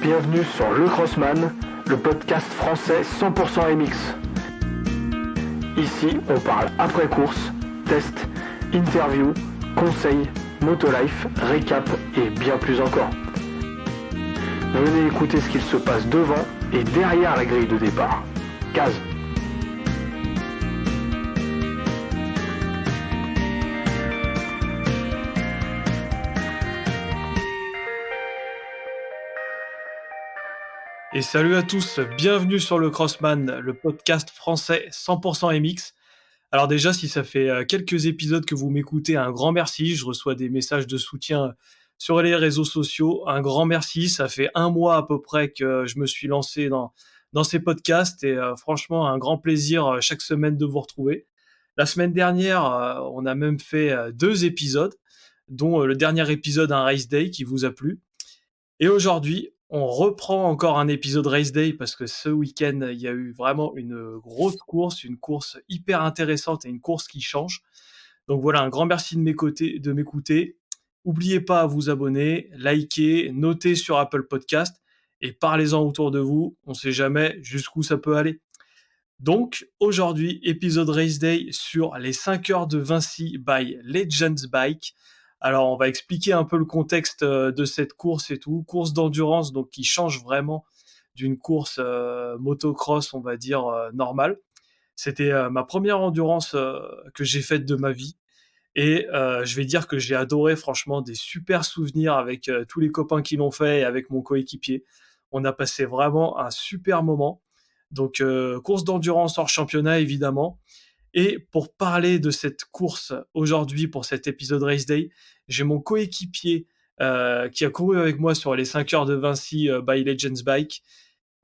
Bienvenue sur Le Crossman, le podcast français 100% MX. Ici, on parle après-course, tests, interviews, conseils, motolife, récap et bien plus encore. Venez écouter ce qu'il se passe devant et derrière la grille de départ. Case. Et salut à tous, bienvenue sur le Crossman, le podcast français 100% MX. Alors déjà, si ça fait quelques épisodes que vous m'écoutez, un grand merci. Je reçois des messages de soutien sur les réseaux sociaux. Un grand merci, ça fait 1 mois à peu près que je me suis lancé dans ces podcasts et franchement, un grand plaisir chaque semaine de vous retrouver. La semaine dernière, on a même fait 2 épisodes, dont le dernier épisode, un race day qui vous a plu. Et aujourd'hui, on reprend encore un épisode Race Day parce que ce week-end, il y a eu vraiment une grosse course, une course hyper intéressante et une course qui change. Donc voilà, un grand merci de m'écouter. N'oubliez pas à vous abonner, liker, noter sur Apple Podcast et parlez-en autour de vous. On ne sait jamais jusqu'où ça peut aller. Donc aujourd'hui, épisode Race Day sur les 5 heures de Vinci by Legends Bike. Alors, on va expliquer un peu le contexte de cette course et tout. Course d'endurance, donc qui change vraiment d'une course motocross, on va dire, normale. C'était ma première endurance que j'ai faite de ma vie. Et je vais dire que j'ai adoré, franchement, des super souvenirs avec tous les copains qui l'ont fait et avec mon coéquipier. On a passé vraiment un super moment. Donc, course d'endurance hors championnat, évidemment. Et pour parler de cette course aujourd'hui, pour cet épisode Race Day, j'ai mon coéquipier qui a couru avec moi sur les 5 heures de Vinci by Legends Bike.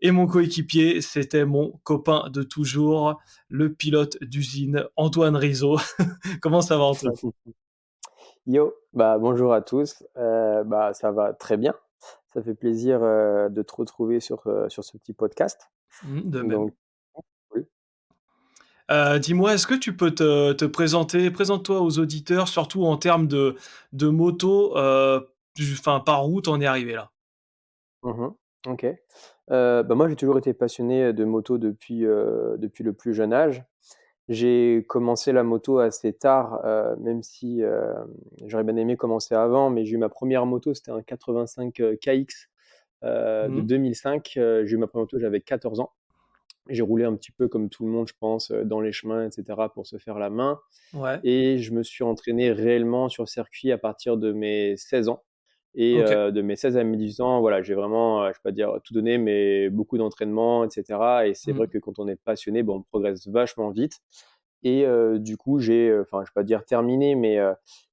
Et mon coéquipier, c'était mon copain de toujours, le pilote d'usine, Antoine Rizzo. Comment ça va, Antoine? Yo, bonjour à tous. Ça va très bien. Ça fait plaisir de te retrouver sur ce petit podcast. De même. Donc, oui. Dis-moi, est-ce que tu peux te présenter? Présente-toi aux auditeurs, surtout en termes de moto, par où t'en es arrivé là? Mhm. Ok. Moi, j'ai toujours été passionné de moto depuis le plus jeune âge. J'ai commencé la moto assez tard, même si j'aurais bien aimé commencer avant, mais j'ai eu ma première moto, c'était un 85 KX de Mmh. 2005. J'ai eu ma première moto, j'avais 14 ans. J'ai roulé un petit peu comme tout le monde, je pense, dans les chemins, et cetera, pour se faire la main. Ouais, Et je me suis entraîné réellement sur circuit à partir de mes 16 ans. Et OK. de mes 16 à mes 18 ans, voilà, j'ai vraiment, je ne vais pas dire tout donné, mais beaucoup d'entraînement, et cetera. Et c'est vrai Mmh. que quand on est passionné, on progresse vachement vite. Et du coup, j'ai, je ne vais pas dire terminé, mais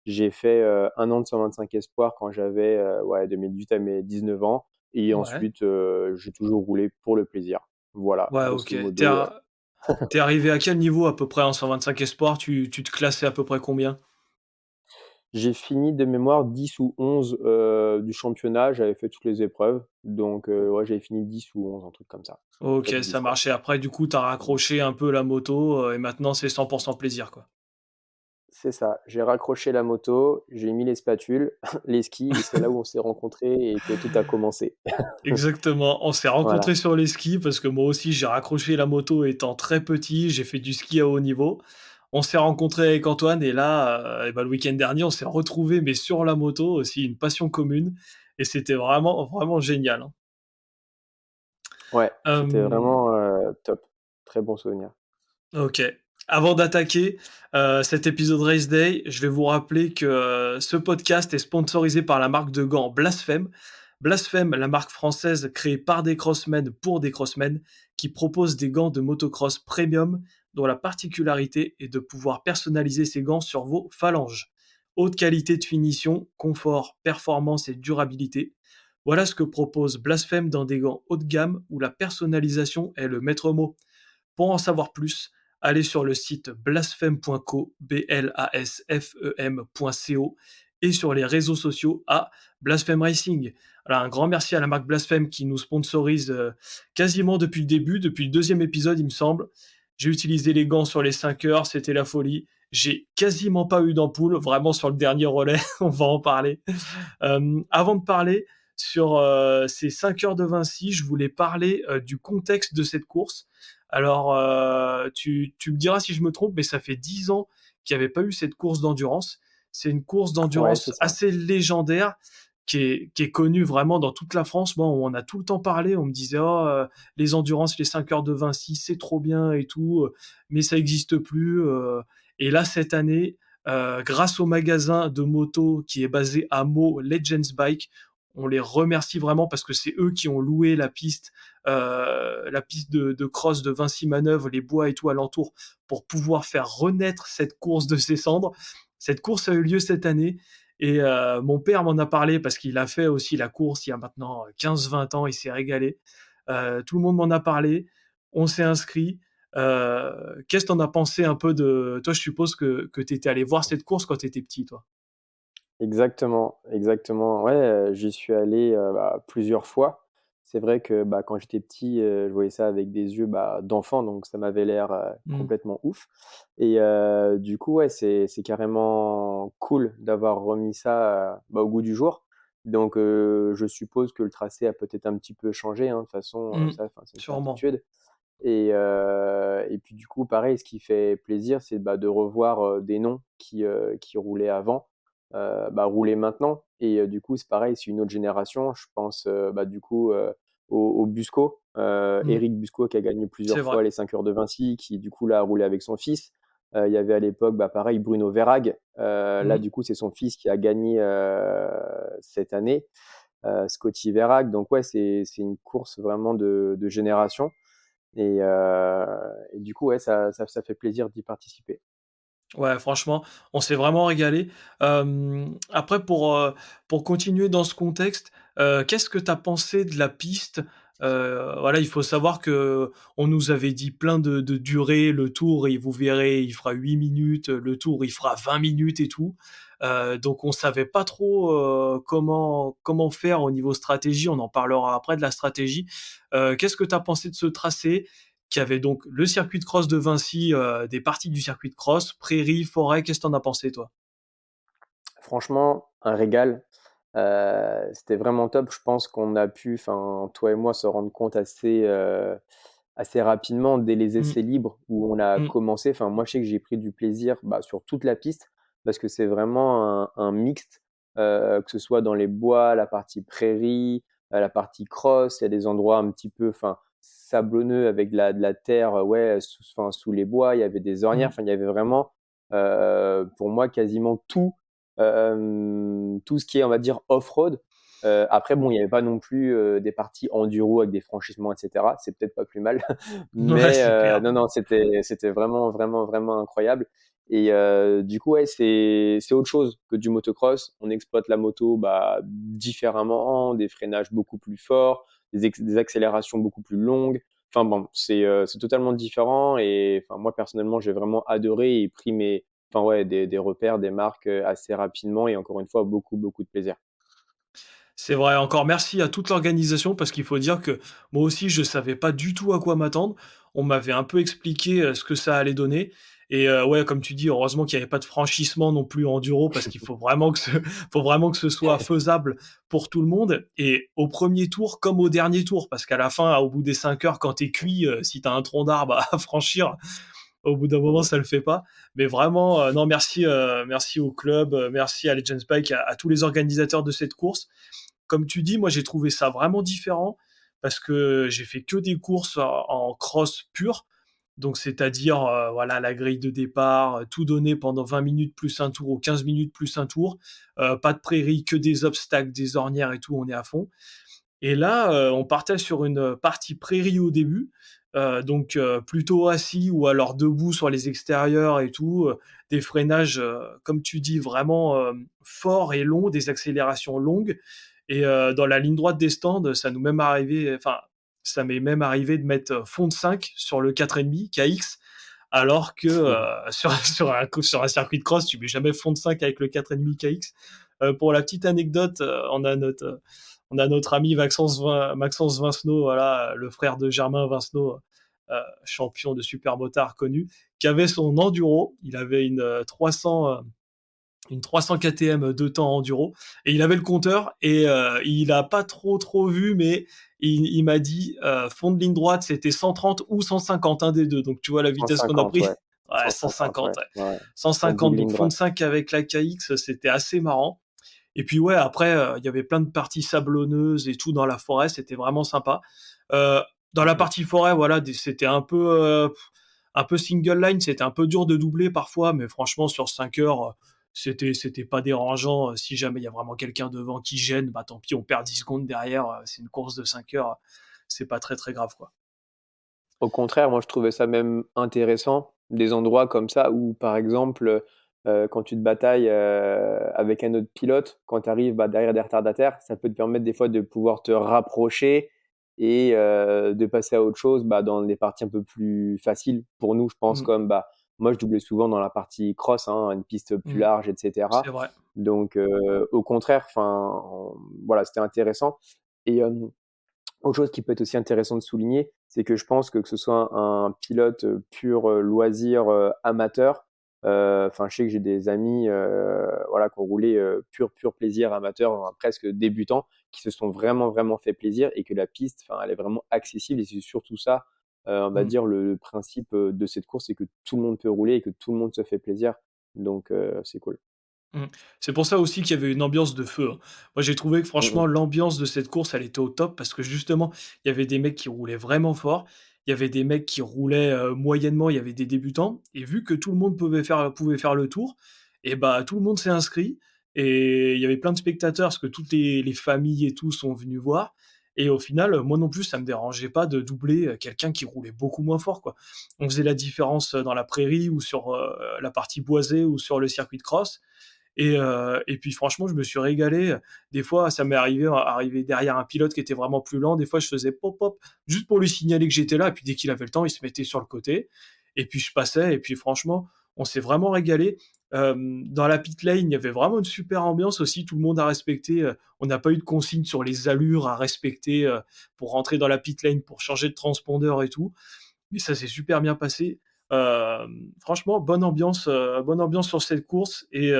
j'ai fait 1 an de 125 espoirs quand j'avais, de mes 18 à mes 19 ans. Et Ouais. ensuite, j'ai toujours roulé pour le plaisir. Voilà, Ouais, OK. grosso modo. T'es arrivé à quel niveau à peu près en 125 espoirs? Tu te classais à peu près combien? J'ai fini de mémoire 10 ou 11 du championnat, j'avais fait toutes les épreuves, donc ouais, j'avais fini 10 ou 11, un truc comme ça. OK, Top ça 10, ouais. marchait. Après, du coup, t'as raccroché un peu la moto, et maintenant c'est 100% plaisir, quoi. C'est ça, j'ai raccroché la moto, j'ai mis les spatules, les skis et c'est là où on s'est rencontrés et que tout a commencé. Exactement. On s'est Voilà, rencontrés sur les skis parce que moi aussi, j'ai raccroché la moto étant très petit. J'ai fait du ski à haut niveau. On s'est rencontrés avec Antoine et là, le week-end dernier, on s'est retrouvés, mais sur la moto aussi, une passion commune et c'était vraiment, vraiment génial, hein. ouais, c'était Hem vraiment, top. Très bon souvenir. OK. Avant d'attaquer, cet épisode Race Day, je vais vous rappeler que, ce podcast est sponsorisé par la marque de gants Blasphème. Blasphème, la marque française créée par des crossmen pour des crossmen, qui propose des gants de motocross premium, dont la particularité est de pouvoir personnaliser ces gants sur vos phalanges. Haute qualité de finition, confort, performance et durabilité. Voilà ce que propose Blasphème dans des gants haut de gamme où la personnalisation est le maître mot. Pour en savoir plus, allez sur le site blasphème.co, blasfem.co, et sur les réseaux sociaux à Blasphème Racing. Alors, un grand merci à la marque Blasphème qui nous sponsorise quasiment depuis le début, depuis le 2e épisode, il me semble. J'ai utilisé les gants sur les 5 heures, c'était la folie. J'ai quasiment pas eu d'ampoule, vraiment sur le dernier relais, on va en parler. Avant de parler, sur ces 5 heures de Vinci, je voulais parler du contexte de cette course. Alors, tu me diras si je me trompe, mais ça fait 10 ans qu'il n'y avait pas eu cette course d'endurance. C'est une course Ouais, c'est d'endurance ça. assez légendaire qui est connue vraiment dans toute la France. Moi, on en a tout le temps parlé. On me disait, oh, les endurances, les 5 heures de Vinci, c'est trop bien et tout, mais ça n'existe plus. Et là, cette année, grâce au magasin de moto qui est basé à Meaux, Legends Bike, on les remercie vraiment parce que c'est eux qui ont loué la piste de cross de Vinci Manœuvre, les bois et tout alentour, pour pouvoir faire renaître cette course de ses cendres. Cette course a eu lieu cette année et mon père m'en a parlé parce qu'il a fait aussi la course il y a maintenant 15-20 ans, il s'est régalé. Tout le monde m'en a parlé, on s'est inscrit. Qu'est-ce que t'en as pensé un peu de... Toi, je suppose que tu étais allé voir cette course quand tu étais petit, toi. Exactement, exactement. Ouais, j'y suis allé, plusieurs fois. C'est vrai que, quand j'étais petit, je voyais ça avec des yeux, d'enfant, donc ça m'avait l'air, Mm. complètement ouf et du coup, ouais, c'est carrément cool d'avoir remis ça, au goût du jour. Donc je suppose que le tracé a peut-être un petit peu changé, hein, de toute façon, Mm. ça, enfin, c'est une Sûrement. certitude et puis du coup, pareil, ce qui fait plaisir, c'est, de revoir, des noms qui roulaient avant, rouler maintenant et du coup, c'est pareil, c'est une autre génération. Je pense, du coup, au Busco, Mm. Éric Busco qui a gagné C'est plusieurs vrai. fois les 5 heures de Vinci, qui du coup là a roulé avec son fils. Il y avait à l'époque, pareil, Bruno Verhaeghe. Là, Mm. du coup, c'est son fils qui a gagné cette année, Scotty Verhaeghe. Donc ouais, c'est une course vraiment de génération et du coup, ouais, ça fait plaisir d'y participer. Ouais, franchement, on s'est vraiment régalé. Après pour continuer dans ce contexte, qu'est-ce que tu as pensé de la piste? Voilà, il faut savoir que on nous avait dit plein de durées, le tour, et vous verrez, il fera 8 minutes, le tour, il fera 20 minutes et tout. Donc on savait pas trop, comment faire au niveau stratégie, on en parlera après de la stratégie. Qu'est-ce que tu as pensé de ce tracé? Qui avait donc le circuit de cross de Vinci, des parties du circuit de cross, prairie, forêt. Qu'est-ce que t'en as pensé, toi? Franchement, un régal. C'était vraiment top. Je pense qu'on a pu, enfin, toi et moi, se rendre compte assez rapidement dès les Mmh, essais libres où on a mmh, commencé. Enfin, moi, je sais que j'ai pris du plaisir, sur toute la piste parce que c'est vraiment un mixte, que ce soit dans les bois, la partie prairie, la partie cross. Il y a des endroits un petit peu, enfin, sablonneux avec de la terre, ouais, sous les bois. Il y avait des ornières. mmh. Enfin, il y avait vraiment, pour moi, quasiment tout ce qui est, on va dire, off-road. Après, bon, il n'y avait pas non plus des parties enduro avec des franchissements, etc. C'est peut-être pas plus mal. Ouais, Mais c'est clair. non, non, c'était vraiment, vraiment, vraiment incroyable. Et du coup, ouais, c'est autre chose que du motocross. On exploite la moto différemment, des freinages beaucoup plus forts, des accélérations beaucoup plus longues. Enfin bon, c'est totalement différent. Et enfin, moi, personnellement, j'ai vraiment adoré et pris enfin ouais, des repères, des marques assez rapidement et encore une fois, beaucoup, beaucoup de plaisir. C'est vrai, encore merci à toute l'organisation parce qu'il faut dire que moi aussi je savais pas du tout à quoi m'attendre. On m'avait un peu expliqué, ce que ça allait donner et ouais, comme tu dis, heureusement qu'il y avait pas de franchissement non plus enduro parce qu'il faut vraiment que ce faut vraiment que ce soit faisable pour tout le monde et au premier tour comme au dernier tour parce qu'à la fin, au bout des 5 heures quand tu cuit, si tu as un tronc d'arbre à franchir, au bout d'un moment, ça le fait pas. Mais vraiment, non, merci, merci au club, merci à Legends Bike, à tous les organisateurs de cette course. Comme tu dis, moi j'ai trouvé ça vraiment différent parce que j'ai fait que des courses en cross pur. Donc c'est-à-dire voilà la grille de départ, tout donner pendant 20 minutes plus un tour ou 15 minutes plus un tour, pas de prairie, que des obstacles, des ornières et tout, on est à fond. Et là, on partait sur une partie prairie au début, donc plutôt assis ou alors debout sur les extérieurs et tout, des freinages, comme tu dis vraiment, forts et longs, des accélérations longues et dans la ligne droite des stands, ça m'est même arrivé de mettre fond de 5 sur le 4,5 KX alors que, sur un circuit de cross, tu mets jamais fond de 5 avec le 4,5 KX. Pour la petite anecdote, on a notre ami Maxence Vincenot, voilà, le frère de Germain Vincenot, champion de super motard connu, qui avait son enduro. Il avait une 300, une 300 KTM de temps enduro, et il avait le compteur, et il a pas trop vu, mais il m'a dit fond de ligne droite c'était 130 ou 150, un des deux, donc tu vois la vitesse qu'on a 150, pris. ouais. Ouais, 150, ouais. 150, ouais. Ouais, ouais. En 150, boucle donc ligne fond de droite. 5 avec la KX, c'était assez marrant. Et puis ouais, après il y avait plein de parties sablonneuses et tout dans la forêt, c'était vraiment sympa. Euh, Dans la Mhm. partie forêt, voilà, c'était un peu single line, c'était un peu dur de doubler parfois, mais franchement, sur 5 heures, c'était pas dérangeant. Si jamais il y a vraiment quelqu'un devant qui gêne, bah tant pis, on perd 10 secondes derrière. C'est une course de 5 heures, c'est pas très grave, quoi. Au contraire, moi je trouvais ça même intéressant, des endroits comme ça où, par exemple, quand tu te batailles avec un autre pilote, quand tu arrives derrière des retardataires, ça peut te permettre des fois de pouvoir te rapprocher et de passer à autre chose dans des parties un peu plus faciles pour nous, je pense, Mm, comme moi je doublais souvent dans la partie cross, hein, une piste plus mm, large, c'est etc. vrai. Donc au contraire, enfin, voilà, c'était intéressant. Et autre chose qui peut être aussi intéressant de souligner, c'est que je pense que ce soit un pilote pur loisir amateur, enfin, je sais que j'ai des amis voilà, qui ont roulé pur plaisir amateur, presque débutants, qui se sont vraiment fait plaisir et que la piste, enfin, elle est vraiment accessible et c'est surtout ça, on va Mm. dire, le principe de cette course, c'est que tout le monde peut rouler et que tout le monde se fait plaisir. Donc, c'est cool. Mmh. C'est pour ça aussi qu'il y avait une ambiance de feu, hein. Moi, j'ai trouvé que Mhm. franchement, l'ambiance de cette course, elle était au top parce que justement, il y avait des mecs qui roulaient vraiment fort, il y avait des mecs qui roulaient, moyennement, il y avait des débutants, et vu que tout le monde pouvait faire le tour, et bah, tout le monde s'est inscrit, et il y avait plein de spectateurs parce que toutes les familles et tout sont venus voir, et au final, moi non plus, ça me dérangeait pas de doubler, quelqu'un qui roulait beaucoup moins fort, quoi. On faisait la différence, dans la prairie ou sur, la partie boisée ou sur le circuit de cross, et puis franchement, je me suis régalé. Des fois, ça m'est arrivé derrière un pilote qui était vraiment plus lent. Des fois, je faisais pop pop juste pour lui signaler que j'étais là. Et puis dès qu'il avait le temps, il se mettait sur le côté. Et puis je passais. Et puis franchement, on s'est vraiment régalé. Dans la pit lane, il y avait vraiment une super ambiance aussi. Tout le monde a respecté. On n'a pas eu de consignes sur les allures à respecter pour rentrer dans la pit lane, pour changer de transpondeur et tout. Mais ça s'est super bien passé. Franchement, bonne ambiance sur cette course, et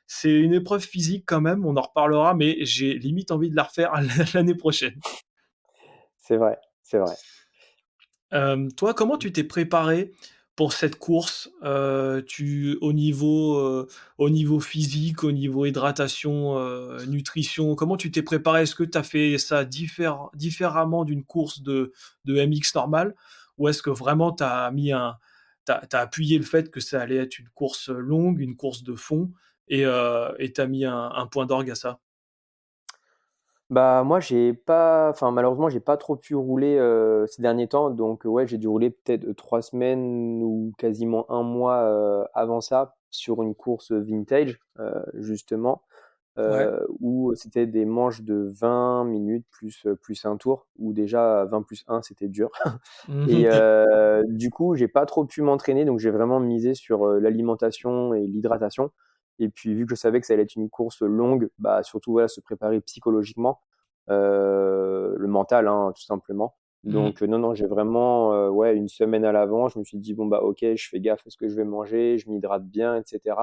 c'est une épreuve physique quand même, on en reparlera, mais j'ai limite envie de la refaire l'année prochaine. C'est vrai, c'est vrai. Toi, comment tu t'es préparé pour cette course? Au niveau physique, au niveau hydratation, nutrition, comment tu t'es préparé? Est-ce que tu as fait ça différemment d'une course de MX normale? Ou est-ce que vraiment tu as appuyé le fait que ça allait être une course longue, une course de fond, et tu as mis un point d'orgue à ça? Moi, malheureusement, j'ai pas trop pu rouler ces derniers temps. Donc, ouais, j'ai dû rouler peut-être 3 semaines ou quasiment un mois avant ça sur une course vintage, justement, Ouais. où c'était des manches de 20 minutes plus un tour, où déjà 20 plus un c'était dur. Et du coup, j'ai pas trop pu m'entraîner, donc j'ai vraiment misé sur l'alimentation et l'hydratation. Et puis, vu que je savais que ça allait être une course longue, surtout voilà, se préparer psychologiquement, le mental, hein, tout simplement. Mmh. Donc, non, non, j'ai vraiment, ouais, une semaine à l'avant, je me suis dit, bon, ok, je fais gaffe à ce que je vais manger, je m'hydrate bien, etc.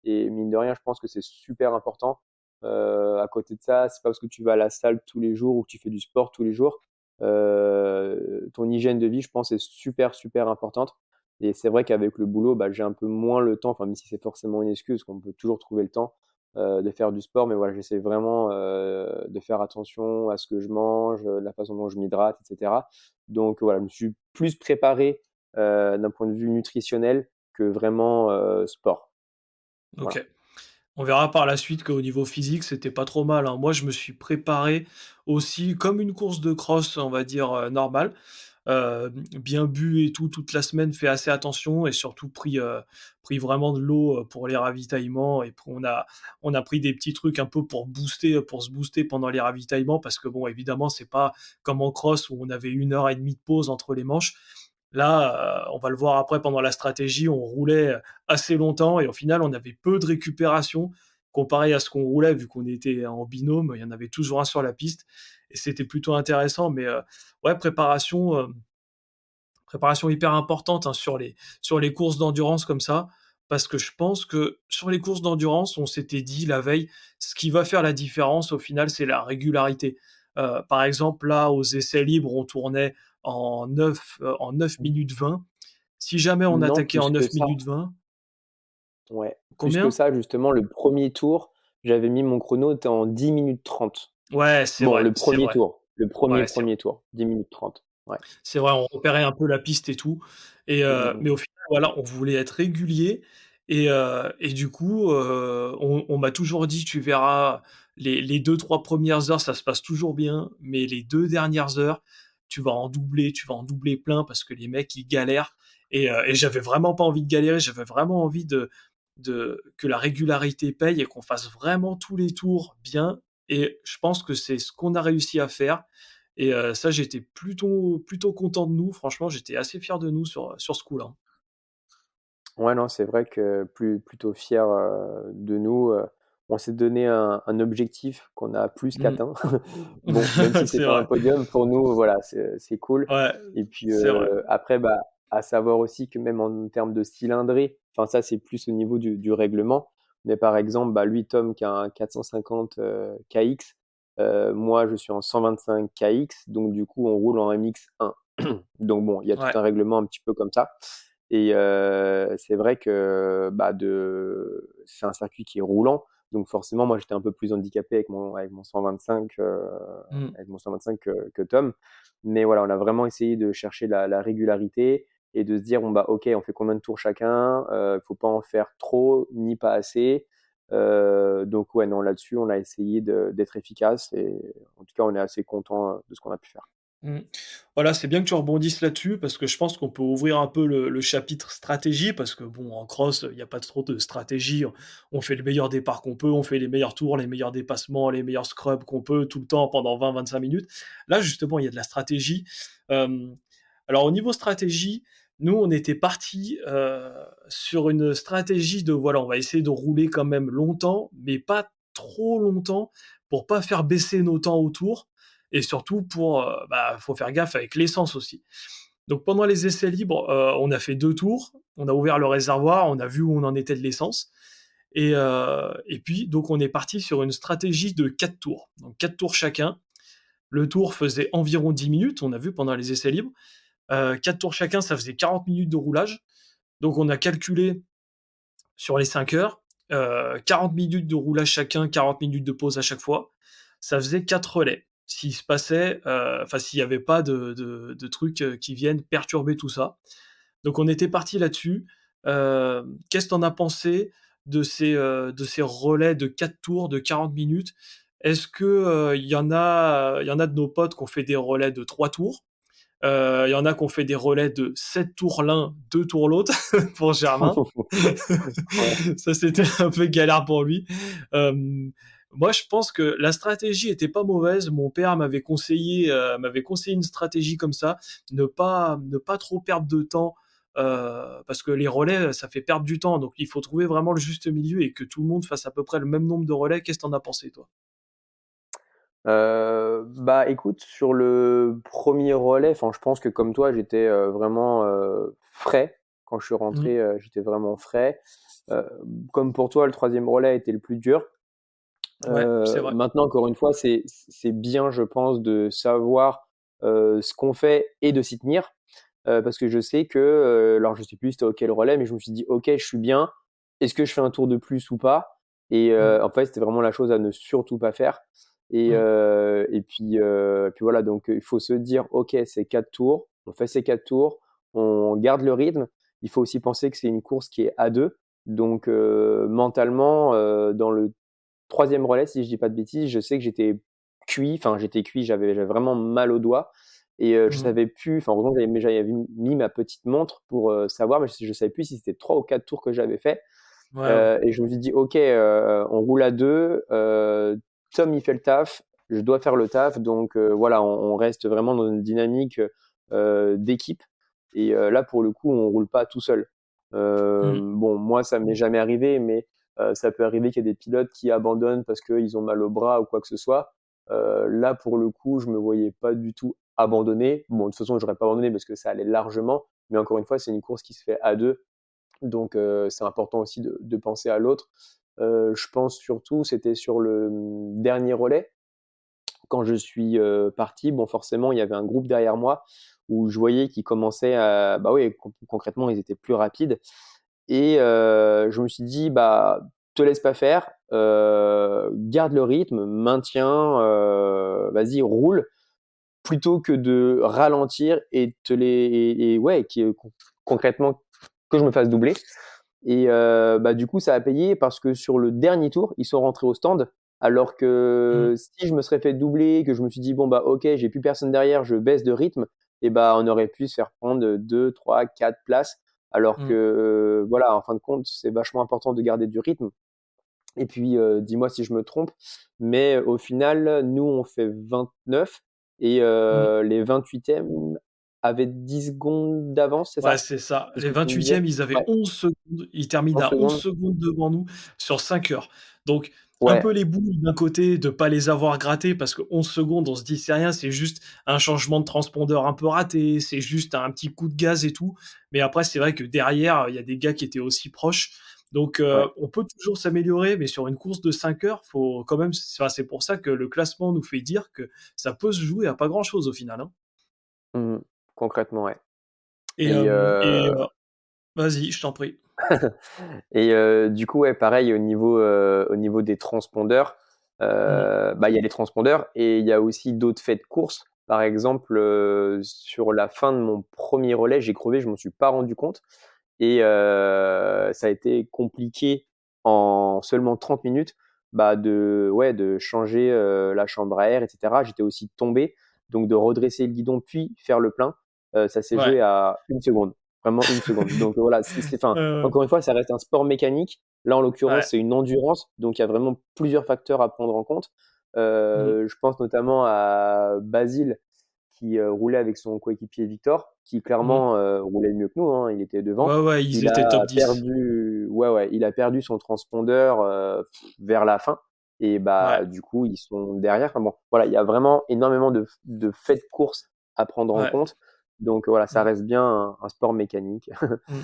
Et mine de rien, je pense que c'est super important. À côté de ça, c'est pas parce que tu vas à la salle tous les jours ou que tu fais du sport tous les jours, ton hygiène de vie, je pense, est super importante. Et c'est vrai qu'avec le boulot, j'ai un peu moins le temps, enfin, même si c'est forcément une excuse, qu'on peut toujours trouver le temps de faire du sport. Mais voilà, j'essaie vraiment de faire attention à ce que je mange, la façon dont je m'hydrate, etc. Donc voilà, je me suis plus préparé d'un point de vue nutritionnel que vraiment sport. Voilà. OK. On verra par la suite qu'au niveau physique, c'était pas trop mal, hein. Moi, je me suis préparé aussi comme une course de cross, on va dire, normale. Bien bu et tout, toute la semaine, fait assez attention, et surtout pris vraiment de l'eau, pour les ravitaillements, et on a pris des petits trucs un peu pour se booster pendant les ravitaillements, parce que bon, évidemment, c'est pas comme en cross où on avait 1 heure et demie de pause entre les manches. Là, on va le voir après pendant la stratégie, on roulait assez longtemps, et au final, on avait peu de récupération comparé à ce qu'on roulait, vu qu'on était en binôme, il y en avait toujours un sur la piste, et c'était plutôt intéressant. Mais ouais, préparation hyper importante, hein, sur les courses d'endurance comme ça. parce que je pense que sur les courses d'endurance, on s'était dit la veille, ce qui va faire la différence au final, c'est la régularité. Par exemple, là, aux essais libres, on tournait en 9 minutes 20. Si jamais on Non, attaquait en plus que 9 ça. minutes 20, Ouais, plus que combien? ça, justement, le premier tour, j'avais mis mon chrono était en 10 minutes 30. Ouais, Bon, le c'est premier vrai. tour, le premier Ouais, c'est premier tour, 10 minutes 30. Ouais. C'est vrai, on repérait un peu la piste et tout Mmh. mais au final, voilà, on voulait être régulier et du coup, on m'a toujours dit: «Tu verras, les 2-3 premières heures, ça se passe toujours bien, mais les 2 dernières heures, tu vas en doubler plein parce que les mecs, ils galèrent» et j'avais vraiment pas envie de galérer, j'avais vraiment envie de que la régularité paye et qu'on fasse vraiment tous les tours bien et je pense que c'est ce qu'on a réussi à faire ça, j'étais plutôt content de nous. Franchement, j'étais assez fier de nous sur ce coup-là. Ouais, non, c'est vrai que plutôt fier, de nous, on s'est donné un objectif qu'on a plus Mmh. qu'atteint. Bon, même si c'est C'est pas un vrai. podium, pour nous, voilà, c'est cool Ouais, et puis, c'est vrai. après, bah, à savoir aussi que même en termes de cylindrée, enfin ça, c'est plus au niveau du règlement, mais par exemple, bah, lui, Tom, qui a un 450, kx, moi, je suis en 125 kx, donc du coup, on roule en MX1. Donc bon, il y a tout Ouais. un règlement un petit peu comme ça et c'est vrai que, bah, c'est un circuit qui est roulant, donc forcément, moi, j'étais un peu plus handicapé avec mon 125, Mmh. avec mon 125 que Tom. Mais voilà, on a vraiment essayé de chercher la régularité et de se dire: «Bon, bah, OK, on fait combien de tours chacun?» Faut pas en faire trop ni pas assez. Donc ouais, non, là-dessus, on a essayé d'être efficace et en tout cas, on est assez content, de ce qu'on a pu faire. Mmh. Voilà, c'est bien que tu rebondisses là-dessus parce que je pense qu'on peut ouvrir un peu le chapitre stratégie parce que bon, en cross, il y a pas trop de stratégie. On fait le meilleur départ qu'on peut, on fait les meilleurs tours, les meilleurs dépassements, les meilleurs scrubs qu'on peut tout le temps pendant 20-25 minutes. Là, justement, il y a de la stratégie. Hem, alors au niveau stratégie, nous, on était partis, sur une stratégie de voilà, on va essayer de rouler quand même longtemps, mais pas trop longtemps pour pas faire baisser nos temps autour et surtout pour, faut faire gaffe avec l'essence aussi. Donc pendant les essais libres, on a fait 2 tours, on a ouvert le réservoir, on a vu où on en était de l'essence et puis donc on est parti sur une stratégie de 4 tours. Donc 4 tours chacun. Le tour faisait environ 10 minutes, on a vu pendant les essais libres. 4 tours chacun, ça faisait 40 minutes de roulage. Donc on a calculé sur les 5 heures, 40 minutes de roulage chacun, 40 minutes de pause à chaque fois. Ça faisait 4 relais. S'il se passait, s'il y avait pas de trucs, qui viennent perturber tout ça. Donc on était parti là-dessus. Qu'est-ce que tu en as pensé de ces relais de 4 tours de 40 minutes? Est-ce que, il y en a de nos potes qui ont fait des relais de 3 tours? Il y en a qui ont fait des relais de 7 tours l'un, 2 tours l'autre pour Germain. Ouais. Ça, c'était un peu galère pour lui. Moi, je pense que la stratégie était pas mauvaise. Mon père m'avait conseillé une stratégie comme ça, ne pas trop perdre de temps, parce que les relais, ça fait perdre du temps. Donc il faut trouver vraiment le juste milieu et que tout le monde fasse à peu près le même nombre de relais. Qu'est-ce que tu en as pensé, toi? Bah, écoute, sur le premier relais, enfin, je pense que comme toi, j'étais, vraiment, frais. Quand je suis Mmh. rentré, j'étais vraiment frais. Heu, Comme pour toi, le troisième relais était le plus dur. Ouais, c'est vrai. Maintenant, encore une fois, c'est bien, je pense, de savoir, ce qu'on fait et de s'y tenir. Parce que je sais que, alors je sais plus c'était auquel relais, mais je me suis dit: «OK, je suis bien. Est-ce que je fais un tour de plus ou pas?» Et Mmh. en fait, c'était vraiment la chose à ne surtout pas faire Mmh. et puis voilà, donc il faut se dire: «OK, c'est 4 tours, on fait ces 4 tours, on garde le rythme». Il faut aussi penser que c'est une course qui est à 2, donc mentalement, dans le troisième relais, si je dis pas de bêtises, je sais que j'étais cuit, j'avais vraiment mal aux doigts et je Mmh. savais plus, enfin heureusement que j'avais mis ma petite montre pour, savoir, mais je savais plus si c'était 3 ou 4 tours que j'avais fait, Ouais, ouais. et je me suis dit: «OK, on roule à 2, Tom il fait le taf, je dois faire le taf», donc voilà, on reste vraiment dans une dynamique, d'équipe et là pour le coup, on roule pas tout seul. Mmh. Bon, moi ça m'est jamais arrivé, mais ça peut arriver qu'il y ait des pilotes qui abandonnent parce qu'ils ont mal au bras ou quoi que ce soit. Là pour le coup, je me voyais pas du tout abandonner. Bon, de toute façon, j'aurais pas abandonné parce que ça allait largement, mais encore une fois, c'est une course qui se fait à 2 Donc, c'est important aussi de penser à l'autre. Je pense surtout, c'était sur le dernier relais, quand je suis parti, bon, forcément, il y avait un groupe derrière moi où je voyais qu'ils commençaient à, bah oui, concrètement, ils étaient plus rapides. Et je me suis dit, bah, te laisse pas faire, garde le rythme, maintiens, vas-y, roule, plutôt que de ralentir et te les et ouais, concrètement que je me fasse doubler. Et bah, du coup, ça a payé parce que sur le dernier tour, ils sont rentrés au stand. Alors Mmh. que si je me serais fait doubler, que je me suis dit, bon, bah, ok, j'ai plus personne derrière, je baisse de rythme, et bah, on aurait pu se faire prendre 2, 3, 4 places. Alors que, Mmh. voilà, en fin de compte, c'est vachement important de garder du rythme. Et puis, dis-moi si je me trompe, mais au final, nous, on fait 29 et Mmh. les 28e avaient 10 secondes d'avance, c'est Ouais, ça? c'est ça. C'est ce Les que tu me disais? 28e, ils avaient Ouais, 11 secondes. Ils terminent 11 à 11 secondes? secondes devant nous sur 5 heures. Donc, un Ouais, peu les boules d'un côté de pas les avoir grattés parce que 11 secondes, on se dit: «C'est rien, c'est juste un changement de transpondeur un peu raté, c'est juste un petit coup de gaz et tout». Mais après, c'est vrai que derrière, il y a des gars qui étaient aussi proches. Donc, ouais. on peut toujours s'améliorer, mais sur une course de 5 heures, faut quand même enfin, c'est pour ça que le classement nous fait dire que ça peut se jouer à pas grand chose au final, hein. Mmh. Concrètement, ouais. Et Et hem et vas-y, je t'en prie. et du coup, ouais, pareil au niveau des transpondeurs, Mmh. bah, il y a les transpondeurs et il y a aussi d'autres faits de course. Par exemple, sur la fin de mon premier relais, j'ai crevé, je m'en suis pas rendu compte et ça a été compliqué en seulement 30 minutes, bah, de changer, la chambre à air et cetera. J'étais aussi tombé, donc de redresser le guidon puis faire le plein, ça s'est Ouais. joué à 1 seconde, vraiment 1 seconde. Donc voilà, c'est enfin, Heu, encore une fois, ça reste un sport mécanique. Là, en l'occurrence, ouais. c'est une endurance, donc il y a vraiment plusieurs facteurs à prendre en compte. Mmh. Je pense notamment à Basile qui, roulait avec son coéquipier Victor, qui Mmh. clairement, roulait mieux que nous, hein, il était devant. Ouais, ouais, ils Il étaient top a 10. perdu ouais, ouais, il a perdu son transpondeur, vers la fin et Ouais, bah, du coup, ils sont derrière. Enfin bon, voilà, il y a vraiment énormément de faits de course à prendre en ouais. compte. Donc voilà, ça Mmh. reste bien un sport mécanique Mmh.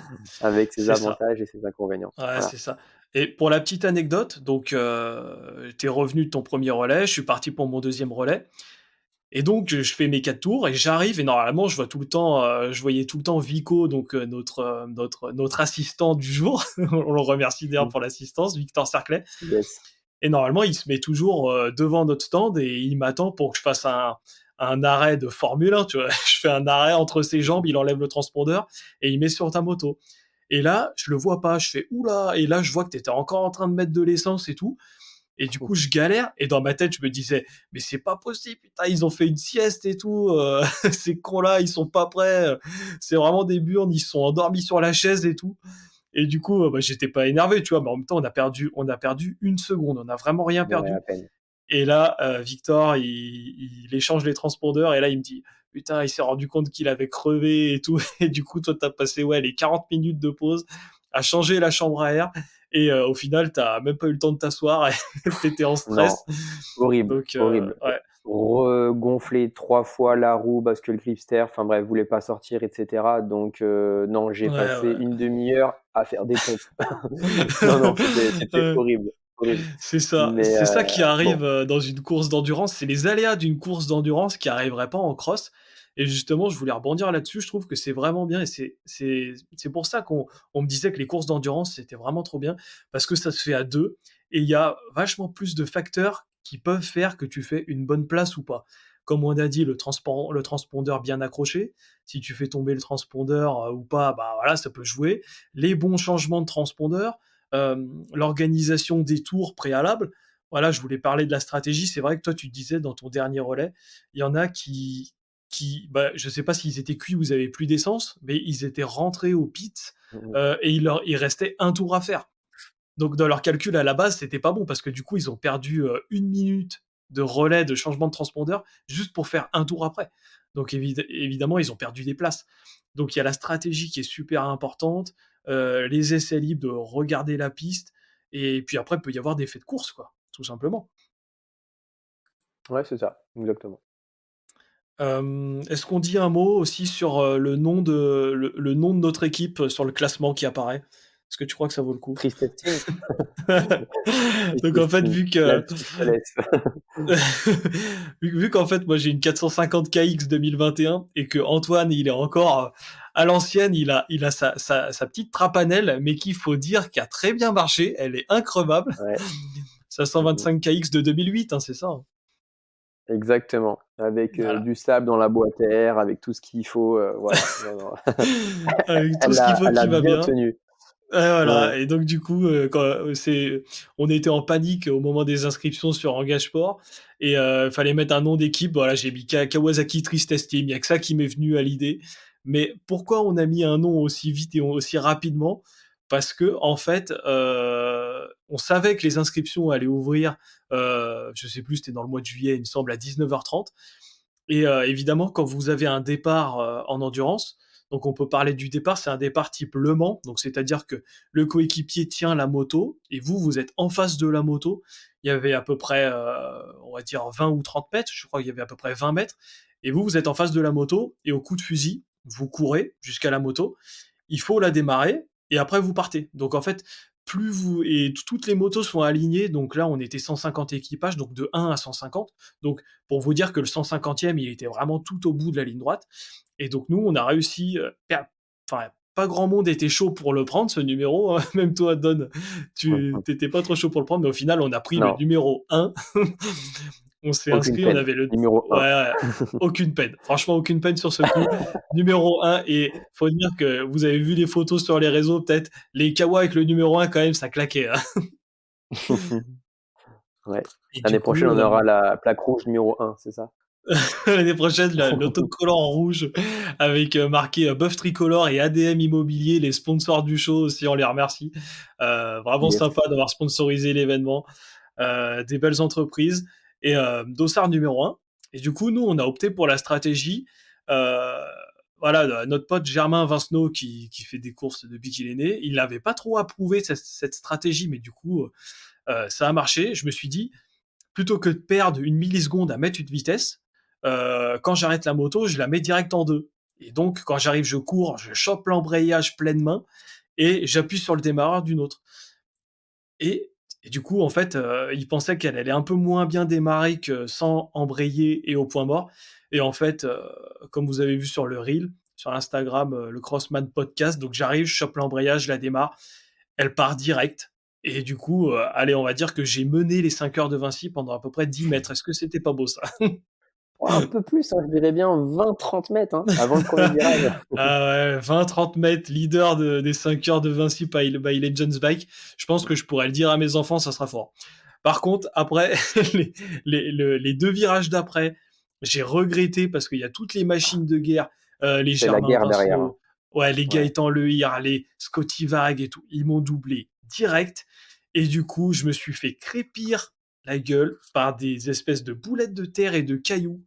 avec ses C'est ça. avantages et ses inconvénients. Ouais, Voilà. c'est ça. Et pour la petite anecdote, donc, tu revenu de ton premier relais, je suis parti pour mon deuxième relais et donc je fais mes 4 tours et j'arrive et normalement je vois tout le temps, je voyais tout le temps Vico, donc, notre assistant du jour. On le remercie d'ailleurs Mmh. pour l'assistance, Victor Cerclet. Yes. Et normalement, il se met toujours devant notre stand et il m'attend pour que je fasse un arrêt de Formule 1, tu vois. Je fais un arrêt entre ses jambes, il enlève le transpondeur et il met sur ta moto. Et là, je le vois pas, je fais oula, et là, je vois que tu étais encore en train de mettre de l'essence et tout. Et du coup, je galère. Et dans ma tête, je me disais, mais c'est pas possible, putain, ils ont fait une sieste et tout. Ces cons-là, ils sont pas prêts. C'est vraiment des burnes, ils se sont endormis sur la chaise et tout. Et du coup, bah, j'étais pas énervé, tu vois, mais en même temps, on a perdu 1 seconde, on n'a vraiment rien Ouais, à perdu. peine. Et là, Victor, il échange les transpondeurs et là, il me dit, putain, il s'est rendu compte qu'il avait crevé et tout. Et du coup, toi, t'as passé ouais, les 40 minutes de pause à changer la chambre à air. Et au final, t'as même pas eu le temps de t'asseoir et t'étais en Non, stress. horrible, Donc, horrible. ouais. Regonfler 3 fois la roue parce que le clipster, enfin bref, voulait pas sortir et cetera. Donc non, j'ai Ouais, passé ouais. 1/2 heure à faire des pompes. Non, non, c'était Ouais. horrible, horrible. C'est ça, Mais c'est ça qui bon, arrive, dans une course d'endurance, c'est les aléas d'une course d'endurance qui arriveraient pas en cross. Et justement, je voulais rebondir là-dessus, je trouve que c'est vraiment bien et c'est pour ça qu'on me disait que les courses d'endurance, c'était vraiment trop bien parce que ça se fait à 2 et il y a vachement plus de facteurs qui peuvent faire que tu fais une bonne place ou pas. Comme on a dit, le transpondeur bien accroché, si tu fais tomber le transpondeur, ou pas, bah, voilà, ça peut jouer. Les bons changements de transpondeur, l'organisation des tours préalables. Voilà, je voulais parler de la stratégie. C'est vrai que toi, tu disais dans ton dernier relais, il y en a bah, je sais pas s'ils étaient cuits ou ils avaient plus d'essence, mais ils étaient rentrés au pit mmh mh. et il restait un tour à faire. Donc dans leur calcul à la base, c'était pas bon parce que du coup, ils ont perdu 1 minute de relais de changement de transpondeur juste pour faire un tour après. Donc évidemment, ils ont perdu des places. Donc il y a la stratégie qui est super importante, les essais libres, de regarder la piste, et puis après, il peut y avoir des faits de course, quoi, tout simplement. Ouais, c'est ça, exactement. Est-ce qu'on dit un mot aussi sur le nom de notre équipe sur le classement qui apparaît? Est-ce que tu crois que ça vaut le coup? Free testing? Free Donc en fait, testing. Là, tu te laisses. vu qu'en fait, moi j'ai une 450 KX 2021 et que Antoine, il est encore à l'ancienne, il a sa petite trapanelle, mais qu'il faut dire qui a très bien marché, elle est increvable. Ouais. Sa Mmh. 125 KX de 2008, hein, c'est ça, hein. Exactement. Avec, Voilà. du sable dans la boîte à air, avec tout ce qu'il faut, voilà. Non, non. Avec tout ce qu'il faut Elle a qui va bien bien. tenu. Et Ouais. voilà, et donc du coup, on était en panique au moment des inscriptions sur Engageport et fallait mettre un nom d'équipe. Voilà, j'ai mis Kawasaki Tristesse Team. Il y a que ça qui m'est venu à l'idée. Mais pourquoi on a mis un nom aussi vite et aussi rapidement? Parce que en fait, on savait que les inscriptions allaient ouvrir, je sais plus, c'était dans le mois de juillet, il me semble, à 19h30. Et évidemment, quand vous avez un départ en endurance, donc on peut parler du départ, c'est un départ type Le Mans, donc c'est-à-dire que le coéquipier tient la moto et vous êtes en face de la moto. Il y avait à peu près, on va dire 20 ou 30 mètres, je crois qu'il y avait à peu près 20 mètres, et vous êtes en face de la moto et au coup de fusil, vous courez jusqu'à la moto, il faut la démarrer et après vous partez. Donc en fait, plus vous et toutes les motos sont alignées, donc là on était 150 équipages, donc de 1 à 150. Donc pour vous dire que le 150e, il était vraiment tout au bout de la ligne droite. Et donc nous, on a réussi, enfin pas grand monde était chaud pour le prendre ce numéro, hein. Même toi Don, tu t'étais pas trop chaud pour le prendre, mais au final on a pris le Non, numéro 1. On s'est aucune inscrit, on peine. avait le Numéro ouais, 1. ouais, aucune peine. Franchement, aucune peine sur ce coup. Numéro 1 et faut dire que vous avez vu les photos sur les réseaux peut-être, les Kawa avec le numéro 1 quand même, ça claquait, hein. Ouais. Et du L'année prochaine, coup, on aura la plaque rouge numéro 1, c'est ça? l'année prochaine, l'autocollant en rouge avec marqué Bœuf Tricolore et ADM Immobilier, les sponsors du show aussi, on les remercie. Vraiment Yes. sympa d'avoir sponsorisé l'événement. Des belles entreprises et dossard numéro 1. Et du coup, nous, on a opté pour la stratégie. euh, voilà, notre pote Germain Vincenot, qui fait des courses depuis qu'il est né, il n'avait pas trop approuvé cette stratégie, mais du coup, ça a marché. Je me suis dit, plutôt que de perdre une milliseconde à mettre une vitesse, quand j'arrête la moto, je la mets direct en deux. Et donc, quand j'arrive, je cours, je chope l'embrayage pleine main et j'appuie sur le démarreur d'une autre. Et, et du coup, en fait, il pensait qu'elle allait un peu moins bien démarrer que sans embrayer et au point mort. Et en fait, comme vous avez vu sur le reel, sur Instagram, le Crossman Podcast, donc j'arrive, je chope l'embrayage, je la démarre, elle part direct. Et du coup, allez, on va dire que j'ai mené les 5 heures de Vinci pendant à peu près 10 mètres. Est-ce que c'était pas beau ça? Oh, un peu plus, hein, je dirais bien 20-30 mètres, hein, avant le premier virage. Ah ouais, 20-30 mètres, leader des 5 heures de Vinci by Legends Bike. Je pense que je pourrais le dire à mes enfants, ça sera fort. Par contre, après, les deux virages d'après, j'ai regretté parce qu'il y a toutes les machines de guerre, les C'est la Germain guerre derrière, hein. Vincenot, ouais, les Ouais. Gaëtan Lehir, les Scotty Vague et tout, ils m'ont doublé direct. Et du coup, je me suis fait crépir la gueule par des espèces de boulettes de terre et de cailloux.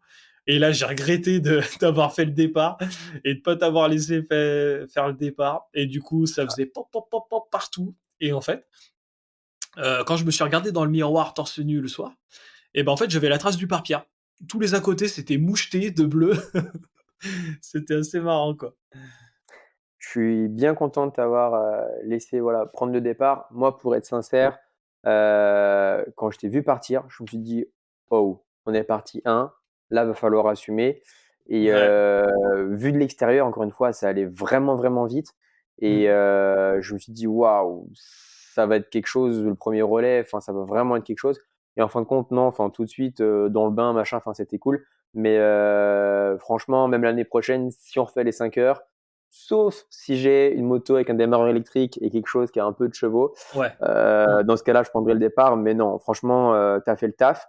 Et là, j'ai regretté d'avoir fait le départ et de pas t'avoir laissé faire le départ. Et du coup, ça faisait pop, pop, pop, pop partout. Et en fait, quand je me suis regardé dans le miroir torse nu le soir, et ben en fait, j'avais la trace du pare-pierre. Tous les à côté, c'était moucheté de bleu. C'était assez marrant, quoi. Je suis bien content de t'avoir, laissé, voilà, prendre le départ. Moi, pour être sincère, quand je t'ai vu partir, je me suis dit: «Oh, on est parti 1, là, va falloir assumer» et Ouais. vu de l'extérieur, encore une fois, ça allait vraiment, vraiment vite et Mmh. je me suis dit: «Waouh, ça va être quelque chose, le premier relais, enfin, ça va vraiment être quelque chose» et en fin de compte, non, enfin, tout de suite, dans le bain, machin, enfin, c'était cool mais franchement, même l'année prochaine, si on refait les 5 heures, sauf si j'ai une moto avec un démarreur électrique et quelque chose qui a un peu de chevaux. Ouais. Mmh. Dans ce cas-là, je prendrai le départ. Mais non, franchement, tu as fait le taf.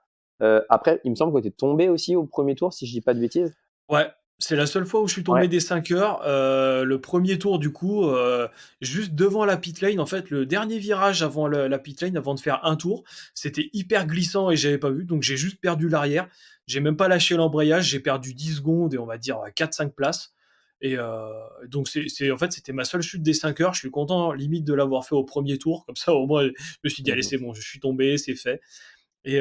Après, il me semble que tu es tombé aussi au premier tour, si je dis pas de bêtises. Ouais, c'est la seule fois où je suis Ouais. tombé des 5 heures. Le premier tour, du coup, juste devant la pit lane, en fait, le dernier virage avant la pit lane, avant de faire un tour, c'était hyper glissant et j'avais pas vu, donc j'ai juste perdu l'arrière. J'ai même pas lâché l'embrayage, j'ai perdu 10 secondes et on va dire 4-5 places. Et donc en fait, c'était ma seule chute des 5 heures. Je suis content, limite, de l'avoir fait au premier tour. Comme ça, au moins, je me suis dit, allez, Mmh. c'est bon, je suis tombé, c'est fait. Et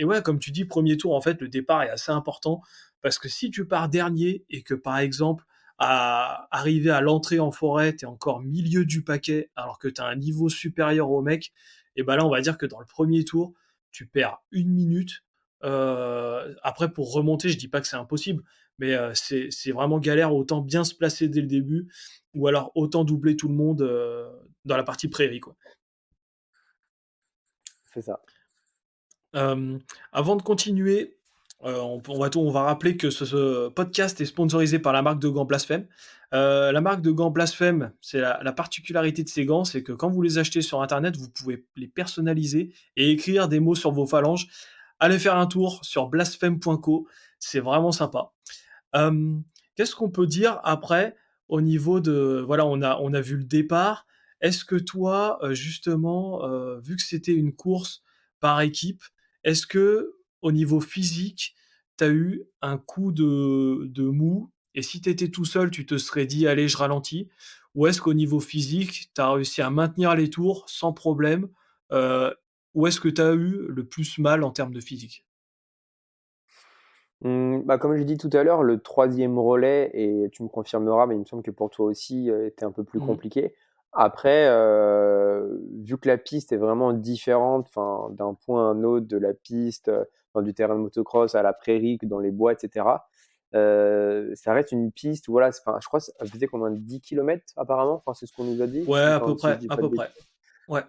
ouais, comme tu dis, premier tour, en fait, le départ est assez important parce que si tu pars dernier et que, par exemple, à arriver à l'entrée en forêt, tu es encore milieu du paquet alors que tu as un niveau supérieur au mec, et ben là, on va dire que dans le premier tour, tu perds 1 minute. Après, pour remonter, je dis pas que c'est impossible, mais c'est vraiment galère. Autant bien se placer dès le début, ou alors autant doubler tout le monde dans la partie prairie, quoi. C'est ça. Euh, Avant de continuer, on va rappeler que ce podcast est sponsorisé par la marque de gants Blasphème. La marque de gants Blasphème, c'est la particularité de ces gants, c'est que quand vous les achetez sur Internet, vous pouvez les personnaliser et écrire des mots sur vos phalanges. Allez faire un tour sur blasphème.co, c'est vraiment sympa. Euh, Qu'est-ce qu'on peut dire après au niveau de... Voilà, on a vu le départ. Est-ce que toi, justement, vu que c'était une course par équipe, est-ce que au niveau physique, tu as eu un coup de mou? Et si tu étais tout seul, tu te serais dit, allez, je ralentis? Ou est-ce qu'au niveau physique, tu as réussi à maintenir les tours sans problème? Euh, ou est-ce que tu as eu le plus mal en termes de physique? Bah, comme je dit tout à l'heure, le troisième relais, et tu me confirmeras, mais il me semble que pour toi aussi, était un peu plus Mhm. compliqué. Après, vu que la piste est vraiment différente, enfin, d'un point à un autre de la piste, enfin, du terrain de motocross à la prairie, que dans les bois, etc., ça reste une piste où, voilà, enfin, je crois que ça faisait combien de 10 km apparemment, enfin, c'est ce qu'on nous a dit, Ouais, si, à peu enfin, si je près, dis à pas de peu près. bêtises. Ouais.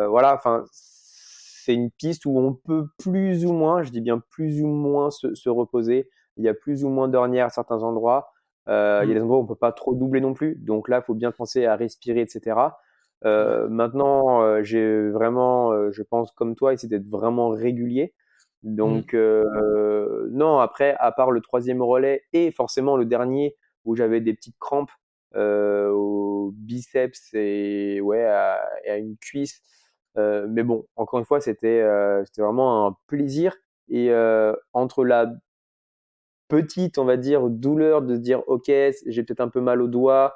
Voilà, enfin, c'est une piste où on peut plus ou moins, je dis bien plus ou moins se reposer. Il y a plus ou moins d'ornières à certains endroits. Il y a Mm. des endroits où on peut pas trop doubler non plus. Donc là, il faut bien penser à respirer, etc. Ouais. Maintenant, j'ai vraiment, je pense comme toi, essayer d'être vraiment régulier. Mm. Donc non, après, à part le troisième relais et forcément le dernier où j'avais des petites crampes au biceps et ouais et à une cuisse. Mais bon, encore une fois, c'était vraiment un plaisir. Et entre la petite, on va dire, douleur de se dire, ok, j'ai peut-être un peu mal au doigt,